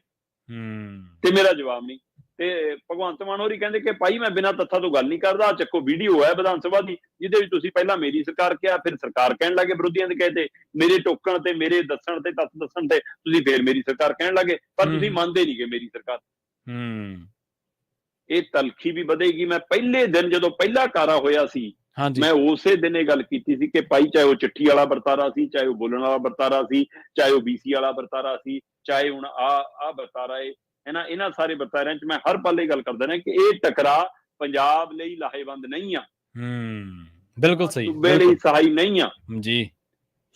ਤੇ ਮੇਰਾ ਜਵਾਬ ਨਹੀਂ। ਤੇ ਭਗਵੰਤ ਮਾਨ ਹੋਰੀ ਕਹਿੰਦੇ ਕਿ ਭਾਈ ਮੈਂ ਬਿਨਾਂ ਤੱਥਾਂ ਤੋਂ ਗੱਲ ਨਹੀਂ ਕਰਦਾ, ਚੱਕੋ ਵੀਡੀਓ ਹੈ ਵਿਧਾਨ ਸਭਾ ਦੀ ਜਿਹਦੇ ਵਿੱਚ ਤੁਸੀਂ ਪਹਿਲਾਂ ਮੇਰੀ ਸਰਕਾਰ ਕਿਹਾ, ਫਿਰ ਸਰਕਾਰ ਕਹਿਣ ਲੱਗੇ ਵਿਰੋਧੀਆਂ ਦੇ ਕਹੇ ਤੇ, ਮੇਰੇ ਟੋਕਣ ਤੇ, ਮੇਰੇ ਦੱਸਣ ਤੇ, ਤੱਥ ਦੱਸਣ ਤੇ ਤੁਸੀਂ ਫੇਰ ਮੇਰੀ ਸਰਕਾਰ ਕਹਿਣ ਲੱਗੇ, ਪਰ ਤੁਸੀਂ ਮੰਨਦੇ ਨਹੀਂ ਕਿ ਮੇਰੀ ਸਰਕਾਰ। ਇਹ ਤਲਖੀ ਵੀ ਵਧੇਗੀ। ਮੈਂ ਪਹਿਲੇ ਦਿਨ ਜਦੋਂ ਪਹਿਲਾ ਕਾਰਾ ਹੋਇਆ ਸੀ ਮੈਂ ਉਸੇ ਦਿਨ ਇਹ ਗੱਲ ਕੀਤੀ ਸੀ ਕਿ ਭਾਈ ਚਾਹੇ ਉਹ ਚਿੱਠੀ ਵਾਲਾ ਵਰਤਾਰਾ ਸੀ, ਚਾਹੇ ਉਹ ਬੋਲਣ ਵਾਲਾ ਵਰਤਾਰਾ ਸੀ, ਚਾਹੇ ਉਹ BC ਵਾਲਾ ਵਰਤਾਰਾ ਸੀ, ਚਾਹੇ ਹੁਣ ਆ ਵਰਤਾਰਾ ਹੈ, ਇਹਨਾਂ ਸਾਰੇ ਵਰਤਾਰਿਆਂ ਚ ਮੈਂ ਹਰ ਪਲ ਇਹ ਗੱਲ ਕਰਦਾ ਨਾ ਕਿ ਇਹ ਟਕਰਾਅ ਪੰਜਾਬ ਲਈ ਲਾਹੇਵੰਦ ਨਹੀਂ ਆ। ਬਿਲਕੁਲ ਸਹੀ, ਸੂਬੇ ਲਈ ਸਹਾਈ ਨਹੀਂ ਆ ਜੀ।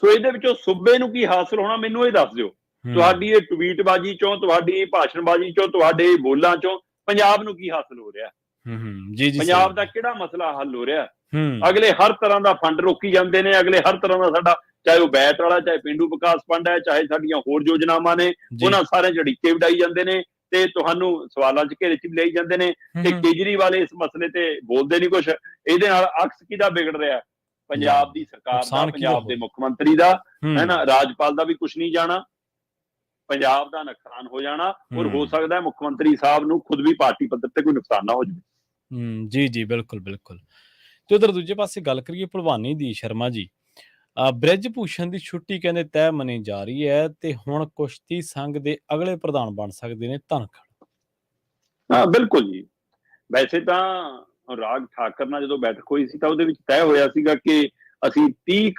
ਸੋ ਇਹਦੇ ਵਿੱਚੋਂ ਸੂਬੇ ਨੂੰ ਕੀ ਹਾਸਲ ਹੋਣਾ ਮੈਨੂੰ ਇਹ ਦੱਸ ਦਿਓ। ਤੁਹਾਡੀ ਇਹ ਟਵੀਟਬਾਜ਼ੀ ਚੋਂ, ਤੁਹਾਡੀ ਇਹ ਭਾਸ਼ਣਬਾਜ਼ੀ ਚੋਂ, ਤੁਹਾਡੇ ਬੋਲਾਂ ਚੋਂ ਪੰਜਾਬ ਨੂੰ ਕੀ ਹਾਸਲ ਹੋ ਰਿਹਾ? ਪੰਜਾਬ ਦਾ ਕਿਹੜਾ ਮਸਲਾ ਹੱਲ ਹੋ ਰਿਹਾ? ਅਗਲੇ ਹਰ ਤਰ੍ਹਾਂ ਦਾ ਫੰਡ ਰੋਕੀ ਜਾਂਦੇ ਨੇ, ਅਗਲੇ ਹਰ ਤਰ੍ਹਾਂ ਦਾ ਸਾਡਾ, ਚਾਹੇ ਉਹ ਬੈਟ ਵਾਲਾ, ਚਾਹੇ ਪੇਂਡੂ ਵਿਕਾਸ ਫੰਡ ਹੈ, ਚਾਹੇ ਸਾਡੀਆਂ ਹੋਰ ਯੋਜਨਾਵਾਂ ਨੇ, ਉਹਨਾਂ ਸਾਰੇ ਝੜੀਕੇ ਵਡਾਈ ਜਾਂਦੇ ਨੇ ਤੇ ਤੁਹਾਨੂੰ ਸਵਾਲਾਂ ਚ ਘੇਰੇ ਚ ਵੀ ਲਈ ਜਾਂਦੇ ਨੇ। ਤੇ ਕੇਜਰੀਵਾਲ ਇਸ ਮਸਲੇ ਤੇ ਬੋਲਦੇ ਨਹੀਂ ਕੁਛ। ਇਹਦੇ ਨਾਲ ਅਕਸ ਕਿਹਦਾ ਵਿਗੜ ਰਿਹਾ? ਪੰਜਾਬ ਦੀ ਸਰਕਾਰ ਦਾ, ਪੰਜਾਬ ਦੇ ਮੁੱਖ ਮੰਤਰੀ ਦਾ, ਰਾਜਪਾਲ ਦਾ ਵੀ ਕੁਛ ਨਹੀਂ ਜਾਣਾ, ਪੰਜਾਬ ਦਾ ਨੁਕਸਾਨ ਹੋ ਜਾਣਾ। ਔਰ ਹੋ ਸਕਦਾ ਹੈ ਮੁੱਖ ਮੰਤਰੀ ਸਾਹਿਬ ਨੂੰ ਖੁਦ ਵੀ ਪਾਰਟੀ ਪੱਧਰ ਤੇ ਕੋਈ ਨੁਕਸਾਨ ਨਾ ਹੋ ਜਾਵੇ। ਜੀ ਬਿਲਕੁਲ। ਤੇ ਉਧਰ ਦੂਜੇ ਪਾਸੇ ਗੱਲ ਕਰੀਏ ਭਲਵਾਨੀ ਦੀ, ਸ਼ਰਮਾ ਜੀ, ਬ੍ਰਿਜ ਭੂਸ਼ਣ ਦੀ ਛੁੱਟੀ ਕਹਿੰਦੇ ਤੈਅ ਮੰਨੀ ਜਾ ਰਹੀ ਹੈ ਤੇ ਹੁਣ ਕੁਸ਼ਤੀ ਸੰਘ ਦੇ ਅਗਲੇ ਪ੍ਰਧਾਨ ਬਣ ਸਕਦੇ ਨੇ ਧਨਖੜ। ਹਾਂ ਬਿਲਕੁਲ ਜੀ। ਵੈਸੇ ਤਾਂ ਰਾਜ ਠਾਕਰ ਨਾਲ ਜਦੋਂ ਬੈਠਕ ਹੋਈ ਸੀ ਤਾਂ ਉਹਦੇ ਵਿੱਚ ਤੈਅ ਹੋਇਆ ਸੀਗਾ ਕਿ ਅਸੀਂ 30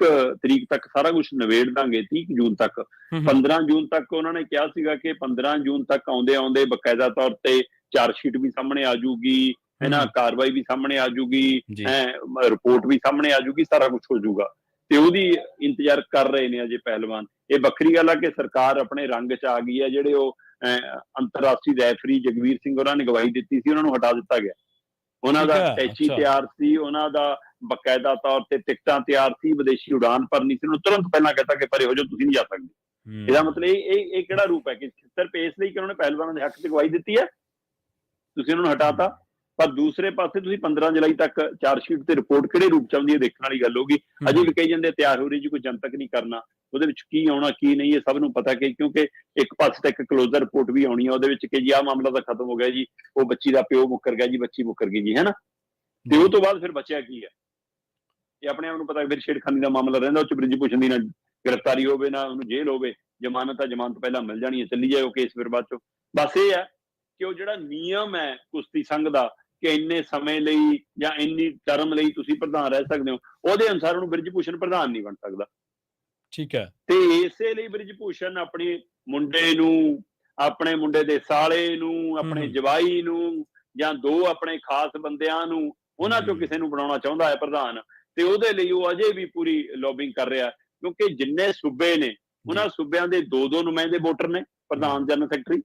ਤਰੀਕ ਤੱਕ ਸਾਰਾ ਕੁਝ ਨਿਬੇੜ ਦਾਂਗੇ, 30 ਜੂਨ ਤੱਕ। 15 ਜੂਨ ਤੱਕ ਉਹਨਾਂ ਨੇ ਕਿਹਾ ਸੀਗਾ ਕਿ 15 ਜੂਨ ਤੱਕ ਆਉਂਦੇ ਬਕਾਇਦਾ ਤੌਰ ਤੇ ਚਾਰਜ ਸ਼ੀਟ ਵੀ ਸਾਹਮਣੇ ਆ ਜੂਗੀ, ਕਾਰਵਾਈ ਵੀ ਸਾਹਮਣੇ ਆ ਜੂਗੀ, ਰਿਪੋਰਟ ਵੀ ਸਾਹਮਣੇ ਆ ਜੂਗੀ, ਸਾਰਾ ਕੁਝ ਹੋ ਜੂਗਾ। ਤੇ ਉਹਦੀ ਇੰਤਜ਼ਾਰ ਕਰ ਰਹੇ ਨੇ ਅਜੇ ਪਹਿਲਵਾਨ। ਇਹ ਵੱਖਰੀ ਗੱਲ ਆ ਕਿ ਸਰਕਾਰ ਆਪਣੇ ਰੰਗ ਚ ਆ ਗਈ ਹੈ। ਜਿਹੜੇ ਉਹ ਅੰਤਰਰਾਸ਼ਟਰੀ ਰੈਫਰੀ ਜਗਵੀਰ ਸਿੰਘ ਉਹਨਾਂ ਨੇ ਗਵਾਹੀ ਦਿੱਤੀ ਸੀ, ਉਹਨਾਂ ਨੂੰ ਹਟਾ ਦਿੱਤਾ ਗਿਆ। ਉਹਨਾਂ ਦਾ ਟੈਚੀ ਤਿਆਰ ਸੀ, ਉਹਨਾਂ ਦਾ ਬਕਾਇਦਾ ਤੌਰ ਤੇ ਟਿਕਟਾਂ ਤਿਆਰ ਸੀ, ਵਿਦੇਸ਼ੀ ਉਡਾਨ ਭਰਨੀ ਸੀ, ਉਹਨੂੰ ਤੁਰੰਤ ਪਹਿਲਾਂ ਕਹਿਤਾ ਕਿ ਪਰੇ ਹੋ ਜਾਓ, ਤੁਸੀਂ ਨਹੀਂ ਜਾ ਸਕਦੇ। ਇਹਦਾ ਮਤਲਬ ਇਹ ਕਿਹੜਾ ਰੂਪ ਹੈ ਕਿ ਸਿਰਫ ਇਸ ਲਈ ਕਿ ਉਹਨਾਂ ਨੇ ਪਹਿਲਵਾਨਾਂ ਦੇ ਹੱਕ ਚ ਗਵਾਹੀ ਦਿੱਤੀ ਹੈ, ਤੁਸੀਂ ਉਹਨਾਂ ਨੂੰ ਹਟਾਤਾ। ਪਰ ਦੂਸਰੇ ਪਾਸੇ ਤੁਸੀਂ 15 ਜੁਲਾਈ ਤੱਕ ਚਾਰਜ ਸ਼ੀਟ ਤੇ ਰਿਪੋਰਟ ਕਿਹੜੇ ਰੂਪ ਚ ਆਉਂਦੀ ਹੈ ਦੇਖਣ ਵਾਲੀ ਗੱਲ ਹੋਗੀ। ਅਜੇ ਵੀ ਕਹੀ ਜਾਂਦੇ ਤਿਆਰ ਹੋ ਰਹੀ ਜੀ, ਕੋਈ ਜਨਤਕ ਨਹੀਂ ਕਰਨਾ, ਉਹਦੇ ਵਿੱਚ ਕੀ ਆਉਣਾ ਕੀ ਨਹੀਂ ਇਹ ਸਭ ਨੂੰ ਪਤਾ ਕਿ ਕਿਉਂਕਿ ਇੱਕ ਪਾਸੇ ਤੱਕ ਕਲੋਜ਼ਰ ਰਿਪੋਰਟ ਵੀ ਆਉਣੀ ਹੈ ਉਹਦੇ ਵਿੱਚ ਕਿ ਜੀ ਆਹ ਮਾਮਲਾ ਤਾਂ ਖਤਮ ਹੋ ਗਿਆ ਜੀ, ਉਹ ਬੱਚੀ ਦਾ ਪਿਓ ਮੁੱਕਰ ਗਿਆ ਜੀ, ਬੱਚੀ ਮੁੱਕਰ ਗਈ ਜੀ, ਹੈ ਨਾ। ਤੇ ਉਹ ਤੋਂ ਬਾਅਦ ਫਿਰ ਬਚਿਆ ਕੀ ਹੈ? ਇਹ ਆਪਣੇ ਆਪ ਨੂੰ ਪਤਾ ਫਿਰ ਛੇੜਖਾਨੀ ਦਾ ਮਾਮਲਾ ਰਹਿੰਦਾ, ਉਹ ਚ ਬ੍ਰਿਜ ਭੂਸ਼ਣ ਦੀ ਨਾ ਗ੍ਰਿਫਤਾਰੀ ਹੋਵੇ ਨਾ ਉਹਨੂੰ ਜੇਲ੍ਹ ਹੋਵੇ, ਜ਼ਮਾਨਤ ਪਹਿਲਾਂ ਮਿਲ ਜਾਣੀ ਹੈ, ਚੱਲੀ ਜਾਏ ਉਹ ਕੇਸ ਫਿਰ ਬਾਅਦ ਚੋਂ। ਬਸ ਇਹ ਹੈ ਕਿ ਉਹ ਜਿਹੜਾ ਨਿਯਮ ਹੈ ਕੁਸ਼ਤੀ ਸੰਘ ਦਾ ਕਿ ਇੰਨੇ ਸਮੇਂ ਲਈ ਜਾਂ ਇੰਨੀ ਟਰਮ ਲਈ ਤੁਸੀਂ ਪ੍ਰਧਾਨ ਰਹਿ ਸਕਦੇ ਹੋ, ਉਹਦੇ ਅਨੁਸਾਰ ਉਹਨੂੰ ਬ੍ਰਿਜ ਭੂਸ਼ਣ ਪ੍ਰਧਾਨ ਨਹੀਂ ਬਣ ਸਕਦਾ। ਠੀਕ ਹੈ। ਤੇ ਇਸੇ ਲਈ ਬ੍ਰਿਜ ਭੂਸ਼ਣ ਆਪਣੇ ਮੁੰਡੇ ਨੂੰ, ਆਪਣੇ ਮੁੰਡੇ ਦੇ ਸਾਲੇ ਨੂੰ, ਆਪਣੇ ਜਵਾਈ ਨੂੰ ਜਾਂ 2 ਆਪਣੇ ਖਾਸ ਬੰਦਿਆਂ ਨੂੰ, ਉਹਨਾਂ ਚੋਂ ਕਿਸੇ ਨੂੰ ਬਣਾਉਣਾ ਚਾਹੁੰਦਾ ਹੈ ਪ੍ਰਧਾਨ। ਤੇ ਉਹਦੇ ਲਈ ਉਹ ਅਜੇ ਵੀ ਪੂਰੀ ਲੌਬਿੰਗ ਕਰ ਰਿਹਾ ਕਿਉਂਕਿ ਜਿੰਨੇ ਸੂਬੇ ਨੇ ਉਹਨਾਂ ਸੂਬਿਆਂ ਦੇ 2-2 ਨੁਮਾਇੰਦੇ ਵੋਟਰ ਨੇ, ਪ੍ਰਧਾਨ ਜਨਰਲ ਸੈਕਟਰੀ।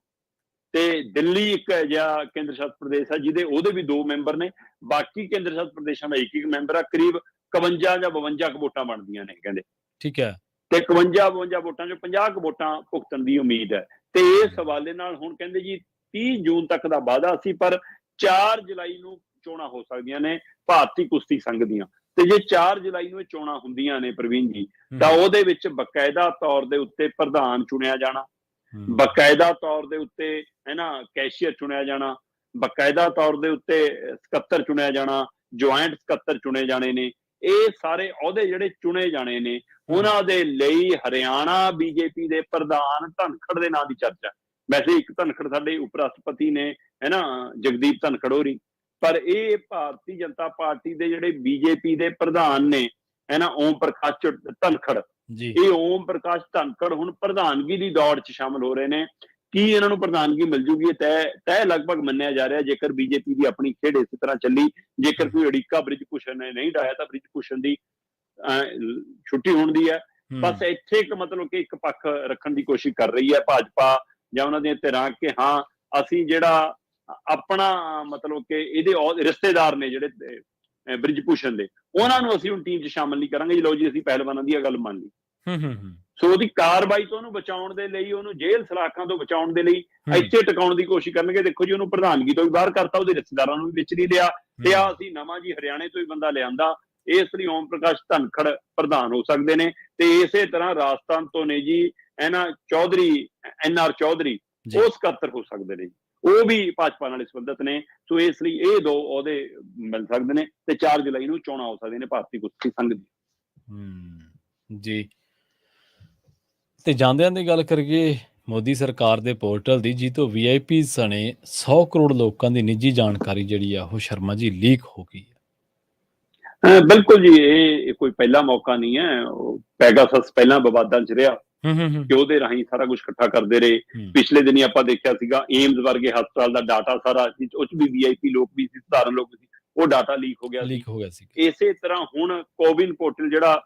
ਤੇ ਦਿੱਲੀ ਇੱਕ ਜਾਂ ਕੇਂਦਰ ਸ਼ਾਸਿਤ ਪ੍ਰਦੇਸ਼ ਹੈ ਜਿਹਦੇ ਉਹਦੇ ਵੀ 2 ਮੈਂਬਰ ਨੇ, ਬਾਕੀ ਕੇਂਦਰ ਸ਼ਾਸਿਤ ਪ੍ਰਦੇਸ਼ਾਂ ਦਾ ਇੱਕ ਮੈਂਬਰ ਆ। ਕਰੀਬ 51 ਜਾਂ 52 ਵੋਟਾਂ ਬਣਦੀਆਂ ਨੇ ਕਹਿੰਦੇ। ਠੀਕ ਹੈ। ਤੇ 51 ਵੋਟਾਂ ਚੋਂ 50 ਵੋਟਾਂ ਭੁਗਤਣ ਦੀ ਉਮੀਦ ਹੈ। ਤੇ ਇਸ ਹਵਾਲੇ ਨਾਲ ਹੁਣ ਕਹਿੰਦੇ ਜੀ 30 ਜੂਨ ਤੱਕ ਦਾ ਵਾਅਦਾ ਸੀ, ਪਰ 4 ਜੁਲਾਈ ਨੂੰ ਚੋਣਾਂ ਹੋ ਸਕਦੀਆਂ ਨੇ ਭਾਰਤੀ ਕੁਸ਼ਤੀ ਸੰਘ ਦੀਆਂ। ਤੇ ਜੇ 4 ਜੁਲਾਈ ਨੂੰ ਇਹ ਚੋਣਾਂ ਹੁੰਦੀਆਂ ਨੇ ਪ੍ਰਵੀਨ ਜੀ, ਤਾਂ ਉਹਦੇ ਵਿੱਚ ਬਕਾਇਦਾ ਤੌਰ ਦੇ ਉੱਤੇ ਪ੍ਰਧਾਨ ਚੁਣਿਆ ਜਾਣਾ, ਬਕਾਇਦਾ ਤੌਰ ਦੇ ਉੱਤੇ ਕੈਸ਼ੀਅਰ ਚੁਣਿਆ ਜਾਣਾ, ਬਕਾਇਦਾ ਤੌਰ ਦੇ ਉੱਤੇ ਸਕੱਤਰ ਚੁਣਿਆ ਜਾਣਾ, ਜੁਆਇੰਟ ਸਕੱਤਰ ਚੁਣੇ ਜਾਣੇ ਨੇ। ਇਹ ਸਾਰੇ ਅਹੁਦੇ ਜਿਹੜੇ ਚੁਣੇ ਜਾਣੇ ਨੇ ਉਹਨਾਂ ਦੇ ਲਈ ਹਰਿਆਣਾ BJP ਦੇ ਪ੍ਰਧਾਨ ਧਨਖੜ ਦੇ ਨਾਂ ਦੀ ਚਰਚਾ। ਵੈਸੇ ਇੱਕ ਧਨਖੜ ਸਾਡੇ ਉਪ ਰਾਸ਼ਟਰਪਤੀ ਨੇ, ਹੈ ਨਾ, ਜਗਦੀਪ ਧਨਖੜ ਹੋਰੀ, ਪਰ ਇਹ ਭਾਰਤੀ ਜਨਤਾ ਪਾਰਟੀ ਦੇ ਜਿਹੜੇ ਬੀਜੇਪੀ ਦੇ ਪ੍ਰਧਾਨ ਨੇ, ਹੈ ਨਾ, ਓਮ ਪ੍ਰਕਾਸ਼ ਧਨਖੜ, ਇਹ ਓਮ ਪ੍ਰਕਾਸ਼ ਧਨਖੜ ਹੁਣ ਪ੍ਰਧਾਨਗੀ ਦੀ ਦੌੜ 'ਚ ਸ਼ਾਮਲ ਹੋ ਰਹੇ ਨੇ। ਕੀ ਇਹਨਾਂ ਨੂੰ ਪ੍ਰਧਾਨਗੀ ਮਿਲ ਜੂਗੀ, ਤੈਅ ਲਗਭਗ ਮੰਨਿਆ ਜਾ ਰਿਹਾ ਜੇਕਰ ਬੀਜੇਪੀ ਦੀ ਆਪਣੀ ਖੇਡ ਇਸੇ ਤਰ੍ਹਾਂ ਚੱਲੀ। ਜੇਕਰ ਕੋਈ ਅੜਿੱਕਾ ਬ੍ਰਿਜ ਭੂਸ਼ਣ ਨੇ ਨਹੀਂ ਡਾਇਆ ਤਾਂ ਬ੍ਰਿਜ ਭੂਸ਼ਣ ਦੀ ਛੁੱਟੀ ਹੋਣ ਦੀ ਹੈ। ਬਸ ਇੱਥੇ ਇੱਕ ਮਤਲਬ ਕਿ ਇੱਕ ਪੱਖ ਰੱਖਣ ਦੀ ਕੋਸ਼ਿਸ਼ ਕਰ ਰਹੀ ਹੈ ਭਾਜਪਾ ਜਾਂ ਉਹਨਾਂ ਦੀਆਂ ਧਿਰਾਂ ਕਿ ਹਾਂ ਅਸੀਂ ਜਿਹੜਾ ਆਪਣਾ ਮਤਲਬ ਕਿ ਇਹਦੇ ਰਿਸ਼ਤੇਦਾਰ ਨੇ ਜਿਹੜੇ ਬ੍ਰਿਜ ਭੂਸ਼ਣ ਦੇ, ਉਹਨਾਂ ਨੂੰ ਅਸੀਂ ਹੁਣ ਟੀਮ 'ਚ ਸ਼ਾਮਲ ਨਹੀਂ ਕਰਾਂਗੇ ਜੀ। ਲਓ ਜੀ, ਅਸੀਂ ਪਹਿਲਵਾਨਾਂ ਦੀ ਗੱਲ ਮੰਨ ਲਈ। ਸੋ ਉਹਦੀ ਕਾਰਵਾਈ ਤੋਂ ਉਹਨੂੰ ਬਚਾਉਣ ਦੇ ਲਈ, ਉਹਨੂੰ ਜੇਲ੍ਹ ਸਲਾਖਾਂ ਤੋਂ ਬਚਾਉਣ ਦੇ ਲਈ ਇੱਥੇ ਟਿਕਾਉਣ ਦੀ ਕੋਸ਼ਿਸ਼ ਕਰਨਗੇ। ਦੇਖੋ ਜੀ, ਉਹਨੂੰ ਪ੍ਰਧਾਨਗੀ ਤੋਂ ਵੀ ਬਾਹਰ ਕਰਤਾ, ਉਹਦੇ ਰਿਸ਼ਤੇਦਾਰਾਂ ਨੂੰ ਵੀ ਵਿੱਚ ਨਹੀਂ ਲਿਆ, ਤੇ ਆ ਅਸੀਂ ਨਵਾਂ ਜੀ ਹਰਿਆਣੇ ਤੋਂ ਹੀ ਬੰਦਾ ਲਿਆਂਦਾ। ਇਸ ਲਈ ਓਮ ਪ੍ਰਕਾਸ਼ ਧਨਖੜ ਪ੍ਰਧਾਨ ਹੋ ਸਕਦੇ ਨੇ, ਤੇ ਇਸੇ ਤਰ੍ਹਾਂ ਰਾਜਸਥਾਨ ਤੋਂ ਨੇ ਜੀ ਚੌਧਰੀ, NR ਚੌਧਰੀ, ਉਹ ਸਕੱਤਰ ਹੋ ਸਕਦੇ ਨੇ, ਉਹ ਵੀ ਭਾਜਪਾ ਨਾਲ ਸੰਬੰਧਿਤ ਨੇ। ਸੋ ਇਸ ਲਈ ਇਹ ਦੋ ਅਹੁਦੇ ਮਿਲ ਸਕਦੇ ਨੇ, ਤੇ 4 ਜੁਲਾਈ ਨੂੰ ਚੋਣਾਂ ਹੋ ਸਕਦੀਆਂ ਨੇ ਭਾਰਤੀ ਕੁਸ਼ਤੀ ਸੰਘ ਦੀ। ਜੀ, ਤੇ ਜਾਂਦਿਆਂ ਦੀ ਗੱਲ ਕਰੀਏ ਮੋਦੀ ਸਰਕਾਰ ਦੇ ਪੋਰਟਲ ਦੀ, ਜੀ ਤੋਂ VIP ਸਣੇ 100 ਕਰੋੜ ਲੋਕਾਂ ਦੀ ਨਿੱਜੀ ਜਾਣਕਾਰੀ ਜਿਹੜੀ ਆ ਉਹ ਸ਼ਰਮਾ ਜੀ ਲੀਕ ਹੋ ਗਈ ਹੈ। ਬਿਲਕੁਲ ਜੀ, ਇਹ ਕੋਈ ਪਹਿਲਾ ਮੌਕਾ ਨਹੀਂ ਹੈ। ਪੈਗਾਸਸ ਪਹਿਲਾਂ ਵਿਵਾਦਾਂ 'ਚ ਰਿਹਾ ਕਿ ਉਹਦੇ ਰਾਹੀਂ ਸਾਰਾ ਕੁਝ ਇਕੱਠਾ ਕਰਦੇ ਰਹੇ। ਪਿਛਲੇ ਦਿਨੀ ਆਪਾਂ ਦੇਖਿਆ ਸੀਗਾ ਏਮਜ਼ ਵਰਗੇ ਹਸਪਤਾਲ ਦਾ ਡਾਟਾ ਸਾਰਾ, ਉਹ 'ਚ ਵੀ VIP ਲੋਕ ਵੀ ਸੀ, ਸਧਾਰਨ ਲੋਕ ਸੀ, ਉਹ ਡਾਟਾ ਲੀਕ ਹੋ ਗਿਆ ਸੀ। ਇਸੇ ਤਰ੍ਹਾਂ ਹੁਣ ਕੋਵਿਨ ਪੋਰਟਲ ਜਿਹੜਾ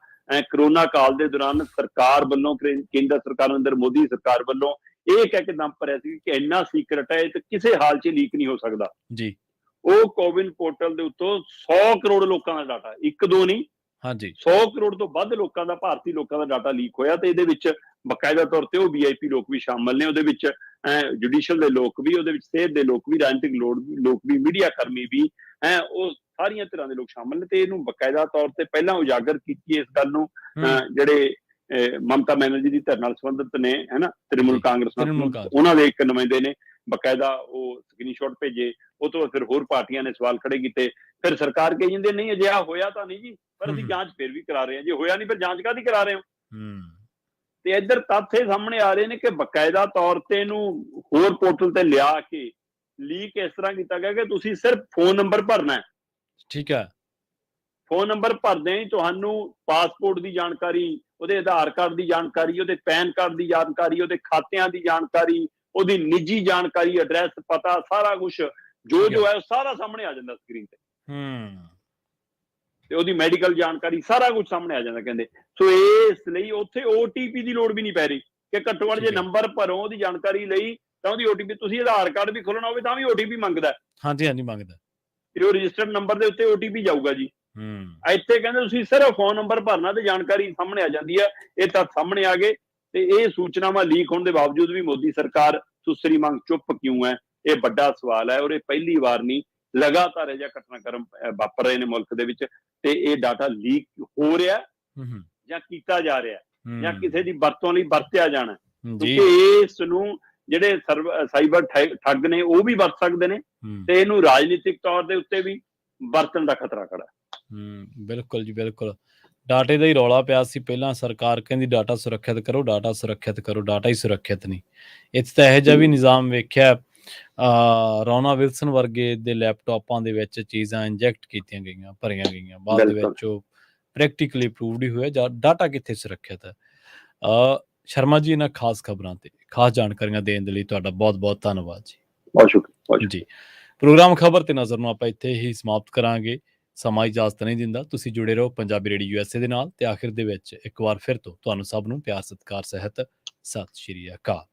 ਕਰੋਨਾ ਕਾਲ ਦੇ ਦੌਰਾਨ ਸਰਕਾਰ ਵੱਲੋਂ, ਕੇਂਦਰ ਸਰਕਾਰ ਅੰਦਰ ਮੋਦੀ ਸਰਕਾਰ ਵੱਲੋਂ ਇਹ ਕਹਿ ਕੇ ਦਮ ਭਰਿਆ ਸੀ ਕਿ ਇੰਨਾ ਸੀਕ੍ਰੇਟ ਹੈ ਤੇ ਕਿਸੇ ਹਾਲ 'ਚ ਲੀਕ ਨਹੀਂ ਹੋ ਸਕਦਾ ਜੀ। ਉਹ ਕੋਵਿਨ ਪੋਰਟਲ ਦੇ ਉੱਤੋਂ 100 ਕਰੋੜ ਲੋਕਾਂ ਦਾ ਡਾਟਾ, 1-2 ਨਹੀਂ, 100 ਕਰੋੜ ਤੋਂ ਵੱਧ ਲੋਕਾਂ ਦਾ, ਭਾਰਤੀ ਲੋਕਾਂ ਦਾ ਡਾਟਾ ਲੀਕ ਹੋਇਆ। ਤੇ ਇਹਦੇ ਵਿੱਚ ਬਕਾਇਦਾ ਤੌਰ ਤੇ ਉਹ VIP ਲੋਕ ਵੀ ਸ਼ਾਮਲ ਨੇ, ਉਹਦੇ ਵਿੱਚ ਜੁਡੀਸ਼ੀਅਲ ਦੇ ਲੋਕ ਵੀ, ਉਹਦੇ ਵਿੱਚ ਸਿਹਤ ਦੇ ਲੋਕ ਵੀ, ਰਾਜਨੀਤਿਕ ਲੋਕ ਵੀ, ਮੀਡੀਆ ਕਰਮੀ ਵੀ, ਉਹ ਸਾਰੀਆਂ ਤਰ੍ਹਾਂ ਦੇ ਲੋਕ ਸ਼ਾਮਲ ਨੇ। ਤੇ ਇਹਨੂੰ ਬਕਾਇਦਾ ਤੌਰ ਤੇ ਪਹਿਲਾਂ ਉਜਾਗਰ ਕੀਤੀ ਇਸ ਗੱਲ ਨੂੰ ਜਿਹੜੇ ਮਮਤਾ ਬੈਨਰਜੀ ਦੀ ਧਿਰ ਨਾਲ ਸੰਬੰਧਿਤ ਨੇ, ਹੈ ਨਾ, ਤ੍ਰਿਣਮੂਲ ਕਾਂਗਰਸ ਨਾਲ, ਉਹਨਾਂ ਦੇ ਇੱਕ ਨੁਮਾਇੰਦੇ ਨੇ ਬਕਾਇਦਾ ਉਹ ਸਕਰੀਨਸ਼ਾਟ ਭੇਜੇ। ਉਹ ਤੋਂ ਫਿਰ ਹੋਰ ਪਾਰਟੀਆਂ ਨੇ ਸਵਾਲ ਖੜੇ ਕੀਤੇ। ਫਿਰ ਸਰਕਾਰ ਕਹੀ ਜਾਂਦੇ ਨਹੀਂ ਅਜਿਹਾ ਹੋਇਆ ਤਾਂ ਨਹੀਂ ਜੀ, ਪਰ ਅਸੀਂ ਜਾਂਚ ਫਿਰ ਵੀ ਕਰਾ ਰਹੇ ਹਾਂ। ਜੇ ਹੋਇਆ ਨਹੀਂ ਫਿਰ ਜਾਂਚ ਕਾਹਦੀ ਕਰਾ ਰਹੇ ਹੋ? ਤੇ ਇੱਧਰ ਤੱਥ ਇਹ ਸਾਹਮਣੇ ਆ ਰਹੇ ਨੇ ਕਿ ਬਕਾਇਦਾ ਤੌਰ ਤੇ ਇਹਨੂੰ ਹੋਰ ਪੋਰਟਲ ਤੇ ਲਿਆ ਕੇ ਲੀਕ ਇਸ ਤਰ੍ਹਾਂ ਕੀਤਾ ਗਿਆ ਕਿ ਤੁਸੀਂ ਸਿਰਫ ਫੋਨ ਨੰਬਰ ਭਰਨਾ ਹੈ। ਠੀਕ ਹੈ, ਫੋਨ ਨੰਬਰ ਭਰਦੇ ਹੀ ਤੁਹਾਨੂੰ ਪਾਸਪੋਰਟ ਦੀ ਜਾਣਕਾਰੀ, ਉਹਦੇ ਆਧਾਰ ਕਾਰਡ ਦੀ ਜਾਣਕਾਰੀ, ਉਹਦੇ ਪੈਨ ਕਾਰਡ ਦੀ ਜਾਣਕਾਰੀ, ਉਹਦੇ ਖਾਤਿਆਂ ਦੀ ਜਾਣਕਾਰੀ, ਉਹਦੀ ਨਿੱਜੀ ਜਾਣਕਾਰੀ, ਐਡਰੈਸ, ਪਤਾ, ਸਾਰਾ ਕੁਝ ਜੋ ਹੈ ਸਾਰਾ ਸਾਹਮਣੇ ਆ ਜਾਂਦਾ ਸਕਰੀਨ ਤੇ। ਤੇ ਉਹਦੀ ਮੈਡੀਕਲ ਜਾਣਕਾਰੀ, ਸਾਰਾ ਕੁਝ ਸਾਹਮਣੇ ਆ ਜਾਂਦਾ ਕਹਿੰਦੇ। ਸੋ ਇਸ ਲਈ ਉੱਥੇ OTP ਦੀ ਲੋੜ ਵੀ ਨਹੀਂ ਪੈ ਰਹੀ ਕਿ ਘੱਟੋ ਘੱਟ ਜੇ ਨੰਬਰ ਭਰੋ ਉਹਦੀ ਜਾਣਕਾਰੀ ਲਈ ਤਾਂ ਉਹਦੀ OTP, ਤੁਸੀਂ ਆਧਾਰ ਕਾਰਡ ਵੀ ਖੋਲਣਾ ਹੋਵੇ ਤਾਂ ਵੀ OTP ਮੰਗਦਾ। ਹਾਂਜੀ ਮੰਗਦਾ। ਤੇ ਉਹ ਰਜਿਸਟਰਡ ਨੰਬਰ ਦੇ ਉੱਤੇ OTP ਜਾਊਗਾ ਜੀ। ਇੱਥੇ ਕਹਿੰਦੇ ਤੁਸੀਂ ਸਿਰਫ ਫੋਨ ਨੰਬਰ ਭਰਨਾ ਤੇ ਜਾਣਕਾਰੀ ਸਾਹਮਣੇ ਆ ਜਾਂਦੀ ਹੈ। ਇਹ ਤਾਂ ਸਾਹਮਣੇ ਆ ਗਏ ਤੇ ਇਹ ਸੂਚਨਾਵਾਂ ਲੀਕ ਹੋਣ ਦੇ ਬਾਵਜੂਦ ਵੀ ਮੋਦੀ ਸਰਕਾਰ ਸੁਸਰੀ ਮੰਗ ਚੁੱਪ ਕਿਉਂ ਹੈ? ਇਹ ਵੱਡਾ ਸਵਾਲ ਹੈ। ਔਰ ਇਹ ਪਹਿਲੀ ਵਾਰ ਨਹੀਂ, ਲਗਾਤਾਰ ਇਹ ਜਿਹਾ ਘਟਨਾਕ੍ਰਮ ਵਾਪਰ ਰਹੇ ਨੇ ਮੁਲਕ ਦੇ ਵਿੱਚ, ਤੇ ਇਹ ਡਾਟਾ ਲੀਕ ਹੋ ਰਿਹਾ ਜਾਂ ਕੀਤਾ ਜਾ ਰਿਹਾ ਜਾਂ ਕਿਸੇ ਦੀ ਵਰਤੋਂ ਲਈ ਵਰਤਿਆ ਜਾਣਾ, ਕਿਉਂਕਿ ਇਸ ਨੂੰ ਜਿਹੜੇ ਸਾਈਬਰ ਠੱਗ ਨੇ ਉਹ ਵੀ ਵਰਤ ਸਕਦੇ ਨੇ ਤੇ ਇਹਨੂੰ ਰਾਜਨੀਤਿਕ ਤੌਰ ਦੇ ਉੱਤੇ ਵੀ ਵਰਤਣ ਦਾ ਖਤਰਾ ਖੜਾ। ਬਿਲਕੁਲ ਜੀ, ਬਿਲਕੁਲ। ਡਾਟੇ ਦਾ ਹੀ ਰੌਲਾ ਪਿਆ ਸੀ ਪਹਿਲਾਂ। ਸਰਕਾਰ ਕਹਿੰਦੀ ਡਾਟਾ ਸੁਰੱਖਿਅਤ ਕਰੋ, ਡਾਟਾ ਸੁਰੱਖਿਅਤ ਕਰੋ, ਡਾਟਾ ਹੀ ਸੁਰੱਖਿਅਤ ਨਹੀਂ। ਇੱਥੇ ਤਾਂ ਇਹੋ ਜਿਹਾ ਵੀ ਨਿਜ਼ਾਮ ਵੇਖਿਆ, ਰੋਨਾ ਵਿਲਸਨ ਵਰਗੇ ਦੇ ਲੈਪਟਾਪਾਂ ਦੇ ਵਿੱਚ ਚੀਜ਼ਾਂ ਇੰਜੈਕਟ ਕੀਤੀਆਂ ਗਈਆਂ, ਭਰੀਆਂ ਗਈਆਂ, ਬਾਅਦ ਦੇ ਵਿੱਚ ਉਹ ਪ੍ਰੈਕਟੀਕਲੀ ਪ੍ਰੂਵਡ ਹੀ ਹੋਇਆ ਡਾਟਾ ਕਿੱਥੇ ਸੁਰੱਖਿਅਤ ਹੈ। ਸ਼ਰਮਾ ਜੀ, ਇਹਨਾਂ ਖਾਸ ਖਬਰਾਂ ਤੇ ਖਾਸ ਜਾਣਕਾਰੀਆਂ ਦੇਣ ਦੇ ਲਈ ਤੁਹਾਡਾ ਬਹੁਤ ਬਹੁਤ ਧੰਨਵਾਦ ਜੀ। ਬਹੁਤ ਸ਼ੁਕਰੀਆ ਜੀ। ਪ੍ਰੋਗਰਾਮ ਖਬਰ ਤੇ ਨਜ਼ਰ ਨੂੰ ਆਪਾਂ ਇੱਥੇ ਹੀ ਸਮਾਪਤ ਕਰਾਂਗੇ। ਸਮਾਂ ਇਜਾਜ਼ਤ ਨਹੀਂ ਦਿੰਦਾ। ਤੁਸੀਂ ਜੁੜੇ ਰਹੋ ਪੰਜਾਬੀ ਰੇਡੀਓ USA ਦੇ ਨਾਲ। ਤੇ ਆਖਿਰ ਦੇ ਵਿੱਚ ਇੱਕ ਵਾਰ ਫਿਰ ਤੋਂ ਤੁਹਾਨੂੰ ਸਭ ਨੂੰ ਪਿਆਰ, ਸਤਿਕਾਰ ਸਹਿਤ ਸਤਿ ਸ਼੍ਰੀ ਅਕਾਲ।